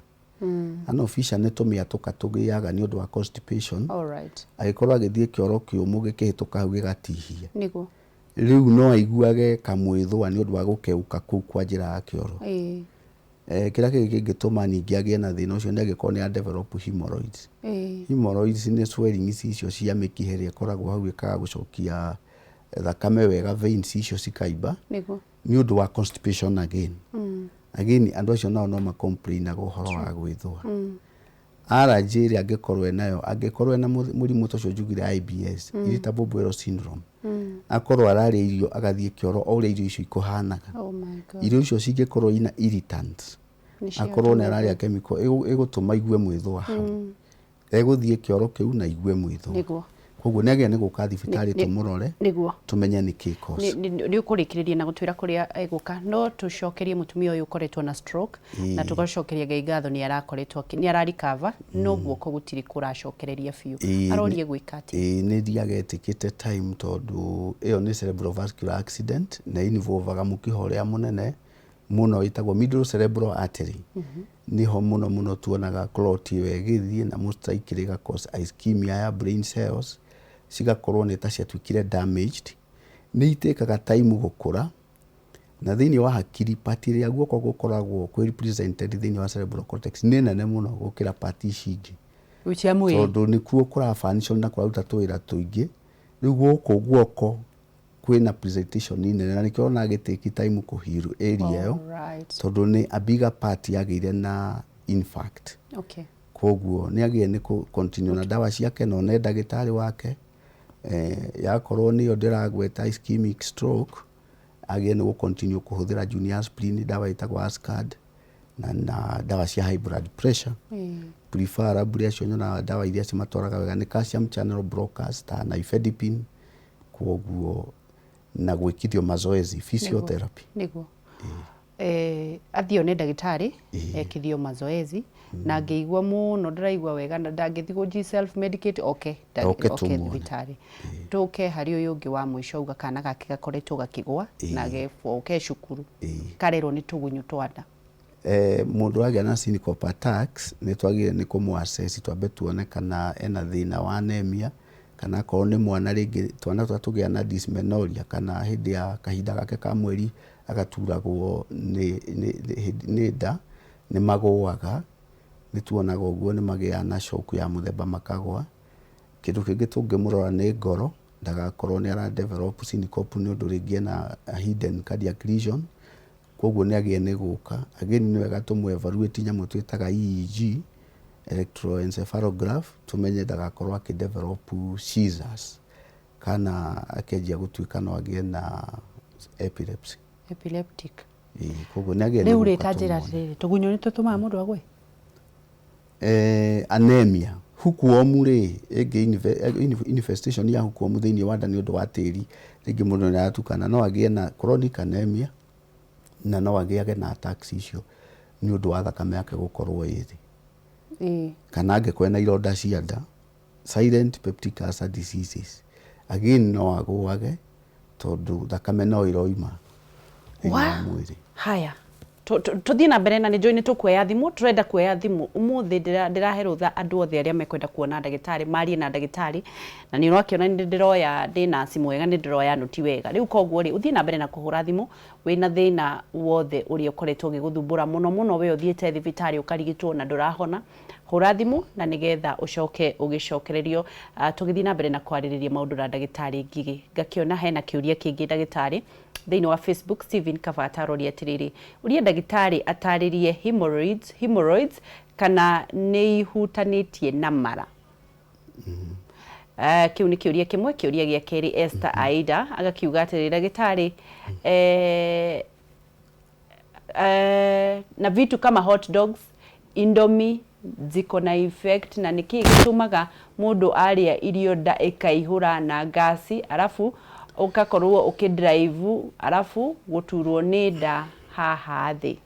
Anal fissure nĩ tũmĩatũka tũgĩaga nĩ ũndũ wa constipation. Agĩkorwo agĩthiĩ kĩoro kĩũmũ gĩkĩhĩtũka hau gĩgatihia. Rĩu no aiguage kamwĩthũa nĩ ũndũ wa gũkeũka kũu kwa njĩra ya kĩoro. Kĩrĩa kĩngĩ kĩngĩtũma ningĩ agĩe na thĩna ũcio nĩ angĩkorwo nĩ develop hemorrhoids. Hemorrhoids nĩ swelling icio cia mĩkiha ĩrĩa ĩkoragwo hau ĩkaga gũcokia thakame wega, veins icio cikaimba nĩ ũndũ wa constipation again. Andũ acio nao no macomplainaga ũhoro wa gwĩthũa. Allergy ĩrĩa angĩkorwo enayo, angĩkorwo ena mũrimũ ũcio njugire IBS, irritable bowel syndrome, akorwo ararĩa irio agathiĩ kĩoro o ũrĩa irio icio ikũhanaga, irio icio cingĩkorwo ina irritants, akorwo nĩ ararĩa chemical ĩgũtũma igue mwĩthũa hau, egũthiĩ kĩoro kĩu na igue mwĩthũa. Koguo nĩ agĩrĩire nĩ gũka thibitarĩ tũmũrore tũmenye nĩ kĩ cause. Nĩ ũkũrĩkĩrĩria na gũtwĩra kũrĩa egũka, no tũcokerie mũtumia ũyũ ũkoretwo na stroke na tũgacokeria Ngai ngatho nĩ arakoretwo nĩ ararikava, no guoko gũtirĩ kũracokereria biũ, arorie gwĩka atĩa? Nĩ ndiagetĩkĩte time tondũ ĩyo nĩ cerebrovascular accident na involvaga mũkiha ũrĩa mũnene mũno wĩtagwo middle cerebral artery. Niho mũno tuonaga clot ĩyo ĩgĩthiĩ na mũstrike ĩga cause ischemia ya brain cells, cigakorwo nĩ ta ciatuĩkire damaged. Nĩ itĩkaga time gũkũra na thĩinĩ wa hakiri part ĩrĩa guoko gũkoragwo kwĩ represented thĩinĩ wa cerebral cortex nĩ nene mũno gũkĩra part ici ingĩ, tondũ nĩkuo kũra function na kũruta tũwĩra tũingĩ. Rĩu gũkũ guoko kwĩna presentation nene na nĩkĩo ona gĩtĩki time kũhiru area ĩyo, tondũ nĩ a bigger part yagĩire na infarct. Koguo nĩ agĩrĩire nĩ continue na dawa ciake na one ndagĩtarĩ wake. Yakorwo nĩyo ndĩragweta ischemic stroke, agĩrĩire nĩ continue kũhũthĩra junior aspirin, dawa ĩtagwo Ascard na dawa cia high blood pressure. Preferably acio nyona dawa iria cimatwaraga wega nĩ calcium channel blockers ta nifedipine. Koguo na gwĩkithio mazoezi, physiotherapy. Athio nĩ ndagĩtarĩ ekithio mazoezi na ngĩigua mũno ndĩraigua wega na ndangĩthi gũji self medicate thibitarĩ. Tũke harĩ ũyũ ũngĩ wa mũico uga kana gake gakoretwo gakĩgwa na ge cukuru karerwo nĩ tũgunyũ twa nda. Mũndũ agĩa na syncope attacks nĩ twagĩrĩire nĩ kũmũ-assess twambe tuone kana ena thĩna wa anemia, kana akorwo nĩ mwana rĩngĩ twana tũrĩa tũgĩa na dysmenorrhea kana hĩndĩ ya kahinda gake ka mweri agaturagwo nĩ nda, nĩ magũaga, nĩ tuonaga ũguo, nĩ magĩaga na shock ya mũthemba makagwa. Kĩndũ kĩngĩ tũngĩmũrora nĩ ngoro, ndagakorwo nĩ ara develop syncope nĩ ũndũ rĩngĩ na hidden cardiac lesion. koguo nĩ agie nĩ gũka again nĩ wega tũmwe evaluate nyamũ twĩtaga EEG electroencephalograph tumenye ndagakorwo akidevelop seizures kana akenjia gũtuĩka no agĩe na epileptic koguo nĩ agie rĩu rĩta njĩra rĩrĩ tũgunyũ nĩ tũtũmaga mũndũ agwe anemia hukuomu rĩ infestation ya hukuomu thĩinĩ wa nda nĩ ũndũ wa tĩri rĩngĩ mũndũ nĩ aratukana no agĩe na chronic anemia na no agĩage na attacks icio nĩ ũndũ wa thakame yake gũkorwo ĩthĩ kana angĩkorwo na ironda cia nda silent peptic ulcer diseases again no agũage tondũ thakame no ĩroima mwĩrĩ haya tuthiĩ na mbere na nĩ njũĩ nĩ tũkuoya thimũ turenda kuoya thimũ ũmũthĩ ndĩrahe rũtha andũ othe arĩa mekwenda kuona ndagĩtarĩ marie na ndagĩtarĩ na nĩ ũrakĩona nĩ ndĩroya ndĩna simu wega nĩ ndĩroya nũti wega rĩu koguo rĩ ũthiĩ na mbere na kũhũra thimũ wĩna thĩna wothe ũrĩa ũkoretwo ũgĩgũthumbũra mũno we ũthiĩte thibitarĩ ũkarigitwo na ndũrahona hũra thimũ na nĩgetha ũcoke ũgĩcokererio tũgĩthiĩ na mbere na kwarĩrĩria maũndũ na ndagĩtarĩ Ngigi ngakĩona hena kĩũria kĩngĩ ndagĩtarĩ thĩinĩ wa Facebook Steven Kavata aroria atĩrĩrĩ ũria ndagĩtarĩ atarĩrie hemorrhoids kana nĩ ihutanĩtie na mara kĩu nĩ kĩũria kĩmwe kĩũria gĩa kerĩ Esther Aida agakiuga atĩrĩrĩ ndagĩtarĩ na vitu kama hot dogs Indomie ziko na effect na niki gĩtũmaga mũndũ arĩa irio nda ĩkaihũra na gasi arafu ukakorwo ukidrive arafu guturwo nĩ nda haha thĩ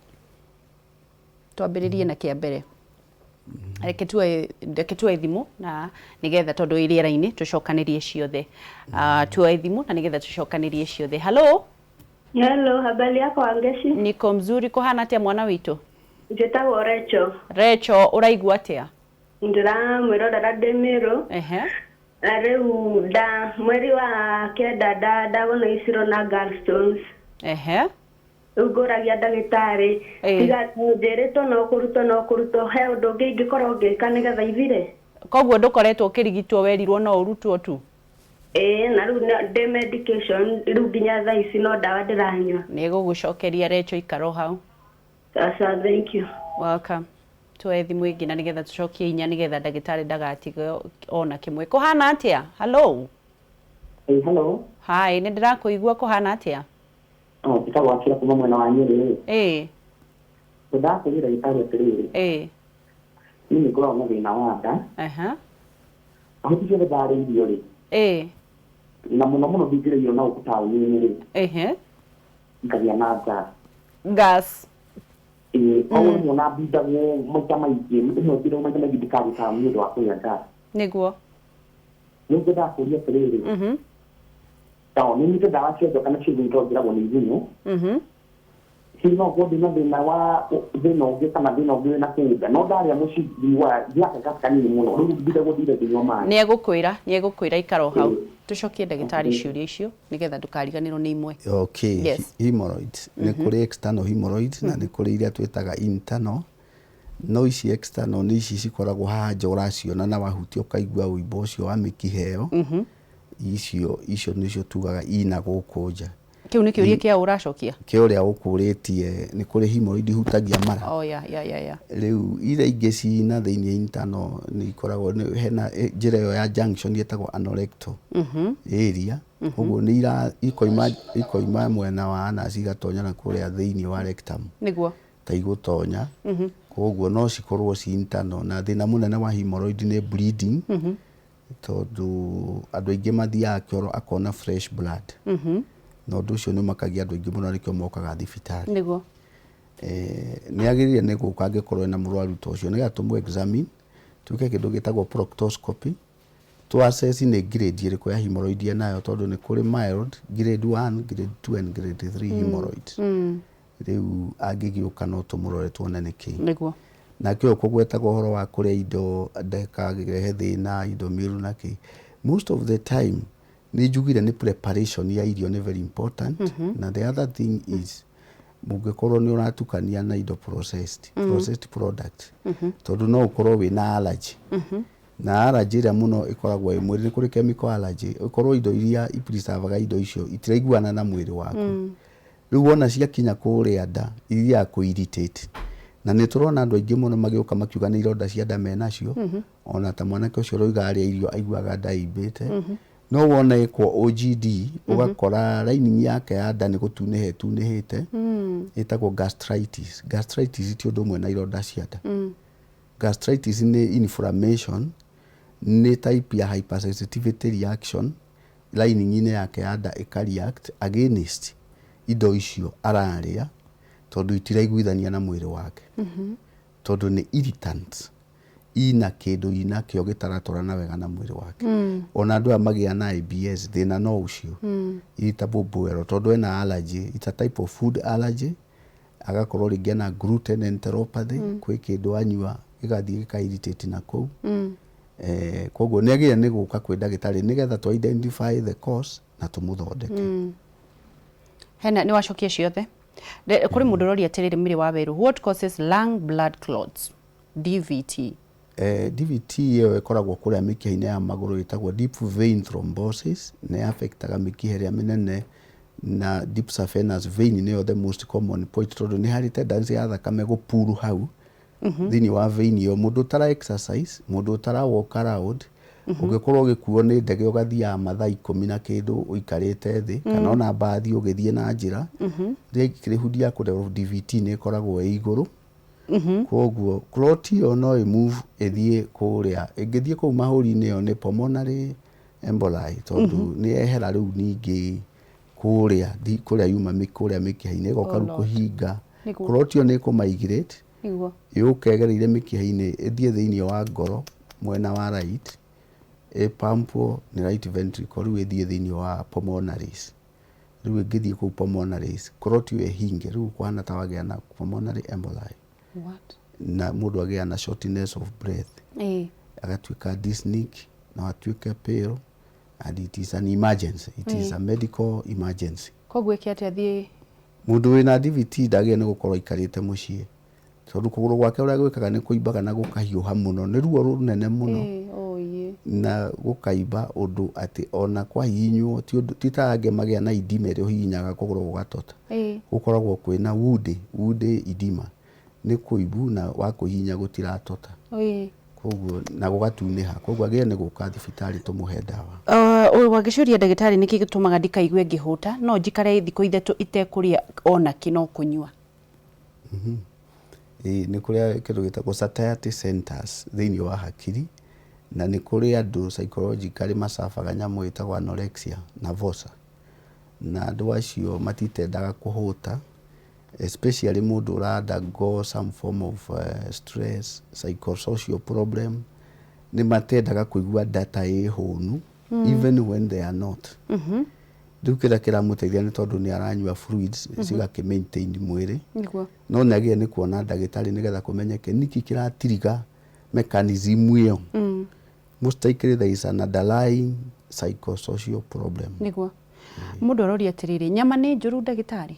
twambĩrĩrie na kĩambere reke tuoe thimũ na nĩgetha tondũ ĩ rĩera-inĩ tũcokanĩrie ciothe tuoe thimũ na nĩgetha tũcokanĩrie ciothe hello habari yako Angeshi niko mzuri kuhana atĩa mwana witũ njĩtagwo Recho ũraigua atĩa ndĩramwĩra ndademero rĩu mweri wa kenda ndabona iciro na gallstones rĩu ngũragia ndagĩtarĩ tiga njĩrĩtwo no kũrutwo he ũndũ ũngĩ ingĩkorwo ngĩka nĩgetha ithire koguo ndũkoretwo ũkĩrigitwo werirwo no ũrutwo tu na rĩu ndĩ medication rĩu nginya thaa ici no ndawa ndĩranyua nĩ gũgũcokeria Recho ikaro hau sasa thank you welcome tuoe thimũ ĩngĩ na nĩgetha tũcokie hinya nĩgetha ndagĩtarĩ ndagatige ona kĩmwe kũhana atĩa hello hello hi nĩ ndĩrakũigua kũhana atĩa ndĩragwakĩra kuma mwena wa Nyĩrĩ ndakũria ndagĩtarĩ atĩrĩrĩ niĩ nĩ ngoragwo na thĩna wa nda ahuti ciothe ndarĩ irio rĩ na mũno ndingĩrĩa irio na gũkũ taũni-inĩ rĩ ngagĩa na gas koguo na mbindagwo maita maingĩ ndikaruta nĩ ũndũ wa kũrĩa gas nĩguo rĩu ndakũria atĩrĩrĩ nĩ nyite ndawa ciothe kana ciothe njĩragwo nĩ igunyũ no gũthiĩ na thĩna wa thĩna ũngĩ kana thĩna ũngĩ wĩna kũnda no ndarĩa mũcibi wa gĩake gas kanini mũno rĩu mbindagwo ndire nginywa maĩ nĩ egũkwĩra ikaro hau tucokie ndagĩtarĩ ciũria icio nĩgetha ndũkariganĩrwo nĩ imwe hemorrhoids nĩ kũrĩ external hemorrhoids na nĩ kũrĩ iria twĩtaga internal no ici external nĩ ici cikoragwo haha nja ũraciona na wahutia ũkaigua wũimbo ũcio wa mĩkiha ĩyo icio nĩcio tugaga ina gũkũ nja kĩu nĩ kĩũria kĩa ũracokia kĩũria ũkũrĩtie nĩ kũrĩ hemorrhoid ihutagia mara rĩu iria ingĩ cina thĩinĩ internal nĩ ikoragwo hena njĩra ĩyo ya junction ĩtagwo anorectal area ũguo nĩ ikoima mwena wa anus igatonya na kũrĩa thĩinĩ wa rectum nĩguo ta igũtonya koguo no cikorwo ci internal na thĩna mũnene wa hemorrhoid nĩ bleeding tondũ andũ aingĩ mathiaga kĩoro akona fresh blood na ũndũ ũcio nĩ makagia andũ aingĩ mũno nĩkĩo mokaga thibitarĩ nĩguo nĩ agĩrĩire nĩ gũka angĩkorwo na mũrwaru ta ũcio nĩgetha tũmũ examine twĩke kĩndũ gĩtagwo proctoscopy to assess nĩ grade ĩrĩkũ ya hemorrhoid nayo tondũ nĩ kũrĩ mild grade 1 grade 2 and grade 3 hemorrhoids rĩu angĩgĩũka no tũmũrore tuone nĩkĩ nĩguo na kĩo kũgwetaga ũhoro wa kũrĩa indo ndakagĩrehe thĩna indo mĩũru na kĩ most of the time nĩ njugire nĩ preparation ya irio nĩ very important na the other thing is mũngĩkorwo nĩ ũratukania na indo processed product tondũ no ũkorwo wĩna allergy na allergy ĩrĩa mũno ĩkoragwo ĩ mwĩrĩ nĩ kũrĩ chemical allergy ũkorwo indo iria ipreservaga indo icio itiraiguana na mwĩrĩ waku riu wona ciakinya kuria nda iria ku irritate na nä tå rona andå aingä må no magä å ka makiuga nä ironda cia nda menacio ona ta mwanake å cio roiga arä irio aiguaga nda imbä te no wona ĩkwo OGD ũgakora lining yake ya nda nĩ gũtunĩhe te ĩtagwo gastritis ti ũndũ ũmwe na ironda cia nda gastritis nĩ inflammation nĩ type ya hypersensitivity reaction lining-inĩ yake ya nda ĩka-react against indo icio ararĩa tondũ itiraiguithania na mwĩrĩ wake tondũ nĩ irritant ina kĩndũ inakĩo gĩtaratwarana wega na mwĩrĩ wake ona andũ aya magĩa na IBS thĩna no ũcio irritable bowel tondũ ena allergy, it's a type of food allergy agakorwo rĩngĩ na gluten enteropathy kwĩ kĩndũ anyua gĩgathiĩ gĩka-irritate na kũu koguo nĩ agĩrĩire nĩ gũka kwĩ ndagĩtarĩ nĩgetha to identify the cause na tũmũthondeke. Hena nĩ wacokia ciothe kũrĩ mũndũ ũroria atĩrĩrĩ Mĩrĩ wa Werũ, what causes lung blood clots DVT? DVT ĩyo ĩkoragwo kũrĩa mĩkiha-inĩ ya magũrũ ĩtagwo deep vein thrombosis nĩ affectaga mĩkiha ĩrĩa mĩnene na deep saphenous vein nĩyo the most common point tondũ nĩ harĩ tendency ya thakame gũpuru hau thĩinĩ wa vein ĩyo. Mũndũ ũtara exercise, mũndũ ũtara walk around ũngĩkorwo ũgĩkuo nĩ ndege ũgathiaga mathaa 10 na kĩndũ ũikarĩte thĩ kana ona mbathi ũgĩthiĩ na njĩra likelihood ya kũdevelop DVT nĩ ĩkoragwo ĩ igũrũ. Koguo clot ĩyo no ĩmove ĩthiĩ kũrĩa ĩngĩthiĩ kũu mahũri-inĩ ĩyo nĩ pulmonary emboli tondũ nĩ yehera rĩu ningĩ kũrĩa yuma kũrĩa mĩkiha-inĩ ĩgoka rĩu kũhinga clot ĩyo nĩ ĩkũ-migrate yũkegereire mĩkiha-inĩ ĩthiĩ thĩinĩ wa ngoro mwena wa right ĩpampwo nĩ right ventricle rĩu ĩthiĩ thĩinĩ wa pulmonaries rĩu ĩngĩthiĩ kũu pulmonaries clot ĩyo ĩhinge rĩu kũhana ta wagĩa na pulmonary emboli na mũndũ agĩa na shortness of breath agatuĩka dyspneic no atuĩke pale and it is an emergency, it is a medical emergency. Koguo ĩkĩ atĩ athiĩ mũndũ wĩna DVT ndagĩrĩire nĩ gũkorwo aikarĩte mũciĩ tondũ kũgũrũ gwake ũrĩa gwĩkaga nĩ kũimbaga na gũkahiũha mũno nĩ ruo rũnene mũno na gũkaimba ũndũ atĩ ona kwahihinywo ti ta angĩ magĩa na idima ĩrĩa ũhihinyaga kũgũrũ gũgatota gũkoragwo kwĩna wound edema nĩ kũimbu na wakũhihinya gũtiratota koguo na gũgatunĩha koguo agĩrĩire nĩ gũka thibitarĩ tũmũhe ndawa. Wangĩcuria ndagĩtarĩ nĩkĩ gĩtũmaga ndikaigue ngĩhũta no njikare thikũ ithatũ itekũrĩa ona kĩ no kũnyua? Nĩ kũrĩa kĩndũ gĩtagwo satiety centers thĩinĩ wa hakiri na nĩ kũrĩ andũ psychologically macabaga nyamũ ĩtagwo anorexia nervosa na andũ acio matitendaga kũhũta especially mũndũ ũra-undergo some form of stress psychosocial problem nĩ matendaga kũigua data ĩ hũnu even when they are not. Rĩu kĩrĩa kĩramũteithia nĩ tondũ nĩ aranyua fluids cigakĩ-maintain mwĩrĩ no nĩ agĩrĩire nĩ kuona ndagĩtarĩ nĩgetha kũmenyeke nĩkĩ kĩratiriga mechanism ĩyo. Most likely there is an underlying psychosocial problem. Nĩguo mũndũ aroria atĩrĩrĩ nyama nĩ njũru ndagĩtarĩ?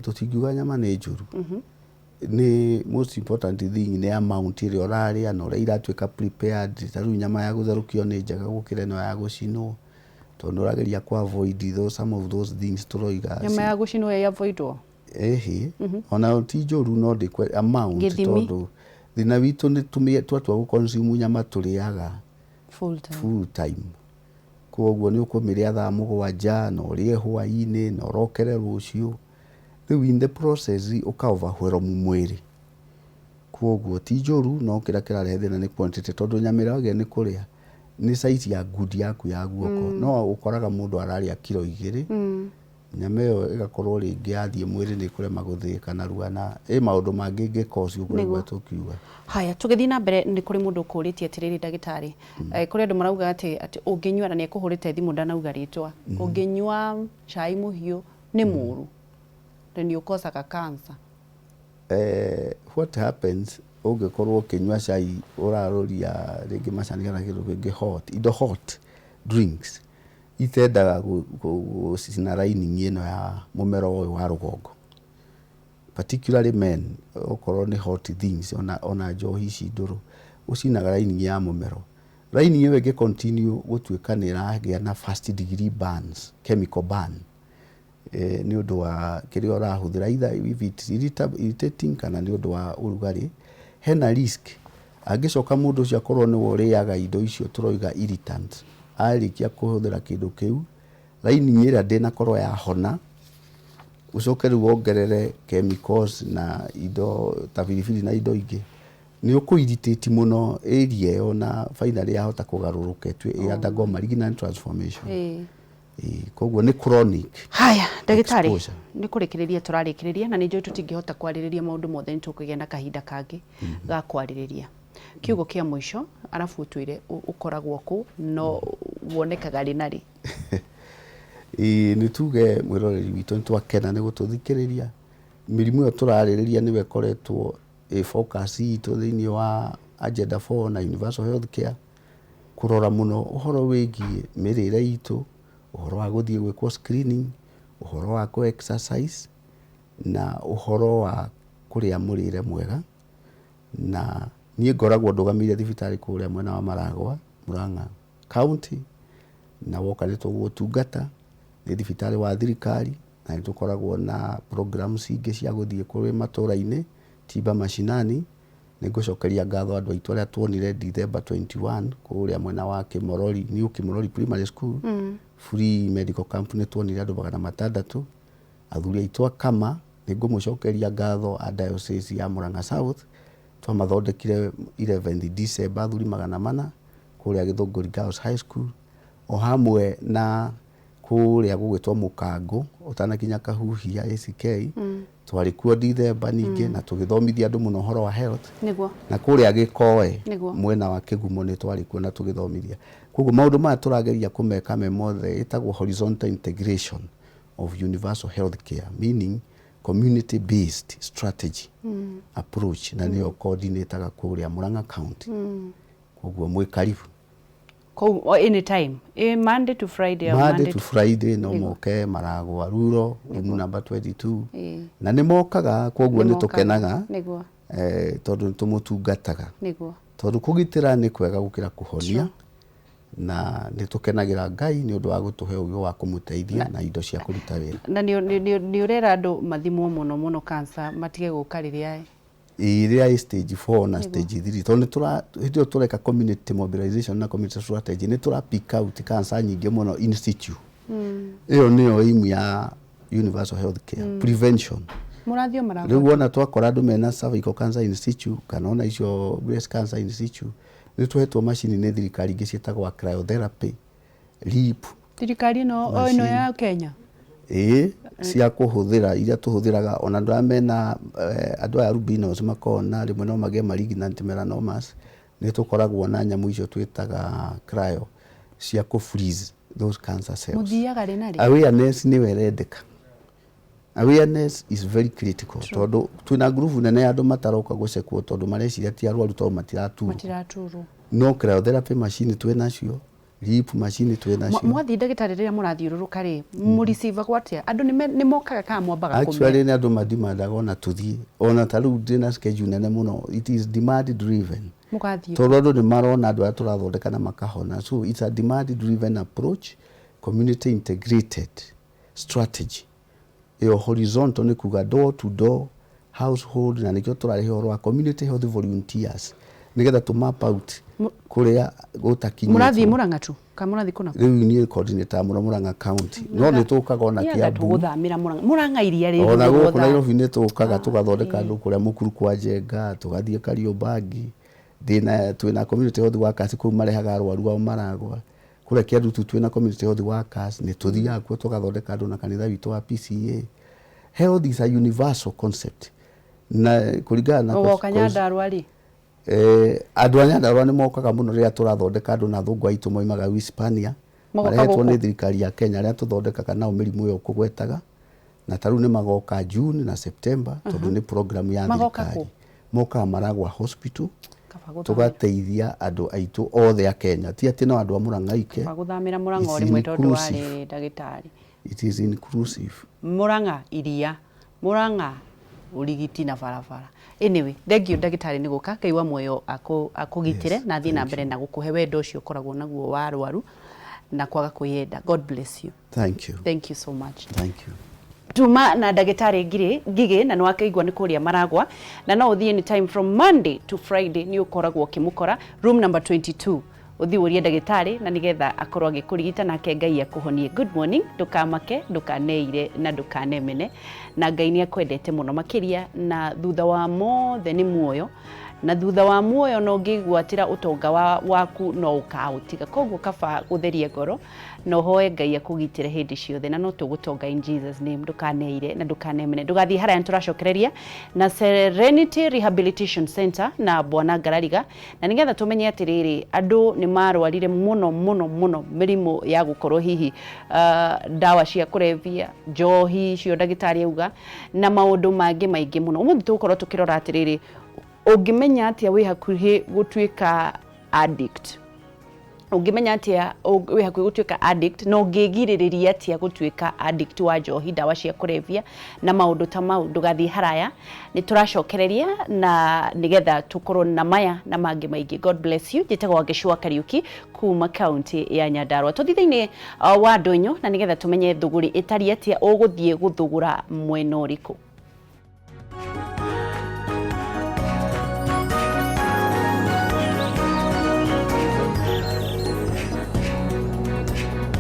Tũtingiuga nyama nĩ njũru nĩ most important thing nĩ amount ĩrĩa ũrarĩa na ũrĩa iratuĩka prepared. Ta rĩu nyama ya gũtherũkio nĩ njega gũkĩra ĩno ya gũcinwo tondũ ũrageria ku avoid some of those things tũroiga. Nyama ya gũcinwo ya avoidwo ona ti njũru no ndĩkwe amount tondũ thina witũ nĩ twatua gũconsume nyama tũrĩaga full time koguo nĩ ũkũmĩrĩa thaa 7 na ũrĩe hwaĩ-inĩ na ũrokere rũciũ rĩu in the process ũka-overwhelm mwĩrĩ koguo ti njũru no kĩrĩa kĩrarehe thĩna nĩ quantity tondũ nyama ĩrĩa wagĩrĩire nĩ kũrĩa nĩ size ya ngundi yaku ya guoko no ũkoraga mũndũ ararĩa kiro 2 nyama ĩyo ĩgakorwo rĩngĩ yathiĩ mwĩrĩ nĩ kũrema gũthĩĩka narua na maũndũ mangĩ ngĩkoci ũguo nĩguo tũkiuga. Haya tũgĩthiĩ na mbere nĩ kũrĩ mũndũ ũkũrĩtie atĩrĩrĩ ndagĩtarĩ kũrĩ andũ marauga atĩ ũngĩnyua na nĩ ekũhũrĩte thimũ ndanauga rĩtwa ũngĩnyua cai mũhiũ nĩ mũru na nĩ ũkosaga cancer. What happens ũngĩkorwo ũkĩnyua cai ũraroria rĩngĩ macani kana kĩndũ kĩngĩ hot indo hot drinks itendaga gũcina lining ĩno ya mũmero ũyũ wa rũgongo particularly men okorwo nĩ hot things ona njohi ici ndũrũ ũcinaga lining ya mũmero. Lining ĩyo ĩngĩ continue gũtuĩka nĩ ĩragĩa na first degree burns chemical burn ni undu wa kiri orahuthira either if it's irritating kana ni undu wa urugari hena risk angicoka mundu ucio akorwo ni woriaga indo icio turoiga irritant arikia kuhuthira kindu kiu laini nyira ndina korwo ya hona ucoke riu wongerere chemicals na indo ta filifili na indo ingi ni ukuirritate muno area yo na finally yahota kugaruruka tu undergo malignant transformation koguo ni chronic. Haya ndagitari ni kurikireria turarikireria na ninjo tutingihota kwaririria maundu mothe ni tukugia na kahinda kangi ga kwaririria kiugo kia mwisho arafu twire ukoragwo ku no wonekaga rinari ni tuge mwiroreri witu twakena ni gututhikiriria mirimu yo turaririria niwe koretwo focus itu thiini wa agenda 4 na universal health care kurora muno uhoro wigie mirire itu uhoro wa guthie gwikwo screening uhoro wa ku exercise na uhoro wa kuria murire mwega na nie ngoragwo ndugamire thibitari kuria mwena wa Maragwa Murang'a county na woka ni tugutungata ni thibitari wa thirikari na tukoragwo na programs ingi cia guthie kuri matura-ini tiba mashinani ni ngucokeria ngatho andu aitu aria tuonire December 21 kuria mwena wa Kimorori New Kimorori Primary School free medical camp ni tuonire andu 600 athuri aitu akama ni ngumucokeria ngatho a diocese ya Murang'a South twamathondekire 11 December athuri 400 kuria Githunguri Girls High School o hamwe na kuria gugwitwo Mukango utanakinya Kahuhia ACK twari kuo December ningi na tugithomithia andu muno horo wa health niguo na kuria Gikoe mwena wa Kigumo ni twari kuo na tugithomithia koguo maundu maya turageria kumeka me mothe itagwo horizontal integration of universal health care meaning community based strategy approach na niyo coordinator kuria Murang'a County koguo mwe karibu anytime Monday to Friday or Monday to Friday no moke Maragwa Ruro room number 22 na ni mokaga koguo ni tukenaga tondu tumutungataga tondu kugitira ni kwega gukira kuhonia na ni tukenagira Ngai ni undu wa gutuhe ugo wa kumuteithia na indo cia kuruta wira na ni urera andu mathimwo muno cancer matige gukariria iria stage 4 na stage 3 tondu tureka community mobilization na community strategy ni tura pick out cancer nyingi muno institute iyo niyo imu ya universal health care prevention murathio Maragwa riu wona twakora andu mena cervical cancer institute kana ona icio breast cancer institute ni tuhetwo machine ni thirikari ingi cietagwa cryotherapy lip thirikari no ino ya Kenya cia kuhuthira iria tuhuthiraga ona andu amena andu a albinos makona rimwe no mage malignant melanomas ni tukoragwo na nyamu icio twitaga cryo cia ku freeze those cancer cells muthiaga rinari awareness ni werendeka awareness is very critical tondu twina groove nene andu mataroka gucekwo tondu mareciria ti arwaru tondu matiraturu no cryotherapy machine twinacio lip machine twinacio mwathi ndagitari ria murathiururuka ri mu receive kwatia andu ni mokaga kama mwambaga kumia actually ni andu madimandaga ona tuthie ona taru ndina schedule nene muno it is demand driven mugathio tondu andu ni marona andu aturathondeka na makahona so it's a demand driven approach community integrated strategy iyo horizontal ni kuga door to door household na nikyo turarihe horo wa community health volunteers nigetha to map out kuria gutakinyira murathi Murang'a tu kamurathi kuna riu ni coordinator Murang'a County no ni tukaga ona Kiambu tuguthamira Murang'a iria ri ona guku Nairobi ni tukaga tugathondeka andu kuria mukuru kwa Njenga tugathie Kariobangi twina community health workers ku marehaga arwaru ao Maragwa kuria Kiambu twina community health workers ni tuthiaga kuo tugathondeka andu na kanitha witu wa PCA health is a universal concept na kuringana na Kanyanda arwari andu anya ndarwa ni mokaga muno ria turathondeka andu na thungu aitu moimaga Hispania marehetwo ni thirikari ya Kenya ria tuthondekaga nao mirimu yo kugwetaga na taru ni magoka June na September tondu ni program ya thirikari moka Maragwa Hospital tugateithia andu aitu othe a Kenya ti ati no andu a Murang'a ike baguthamira Murang'a ori mwe tondu wari ndagitari it is inclusive Murang'a iria Murang'a urigiti na barabara anyway thank you ndagitari ni guka kaiwa moyo akugitire na thina na mbere na gukuhe wendo ucio koragwo naguo wa arwaru na kwaga kuyenda. God bless you. Thank you. Thank you so much. Thank you. tuma na ndagĩtarĩ Ngigi na nĩwakaigua nĩ kũrĩa Maragwa na no ũthiĩ anytime from Monday to Friday nĩ ũkoragwo ũkĩmũkora room number 22 uthi urie ndagĩtarĩ na nigetha akorwo agĩkũrigita nake Ngai akũhonie. Good morning, ndukamake ndukaneire na ndukanemene na Ngai nĩ akwendete mũno makĩria na thutha wa mothe nĩ muoyo na thutha wa muoyo no ngĩgwatĩra ũtonga waku no ũkaũtiga, koguo kaba gũtheria ngoro no hoe Ngai akũgitĩre hĩndĩ ciothe na no tũgũtonga in Jesus name. Ndukaneire na ndukanemene, ndugathiĩ harĩa tũracokereria na Serenity Rehabilitation Center na Bwana Ngarariga na nigetha tũmenye atĩrĩrĩ andũ nĩ marwarire mũno mĩrimũ ya gũkorwo hihi ndawa cia kũrebia, njohi cio ndagĩtarĩ auga na maũndũ mangĩ maingĩ mũno. Ũmũthĩ tũgũkorwo tũkĩrora atĩrĩrĩ ũngĩmenya atĩa wĩ hakuhĩ gũtuĩka addict, ũngĩmenya atĩa wĩ hakuhĩ gũtuĩka addict no ũngĩgirĩrĩria atĩa gũtuĩka addict wa njohi, ndawa cia kũrebia na maũndũ ta mau. Ndũgathiĩ haraya, nĩ tũracokereria na nigetha tũkorwo na maya na mangĩ maingĩ. God bless you. Njĩtagwo Ngĩcua Kariuki kuma kaunti ya Nyandarua. Tũthiĩ thĩinĩ wa Ndũnyũ na nigetha tũmenye thũgũrĩ ĩtariĩ atĩa ũgũthiĩ gũthũgũra mwena ũrĩkũ.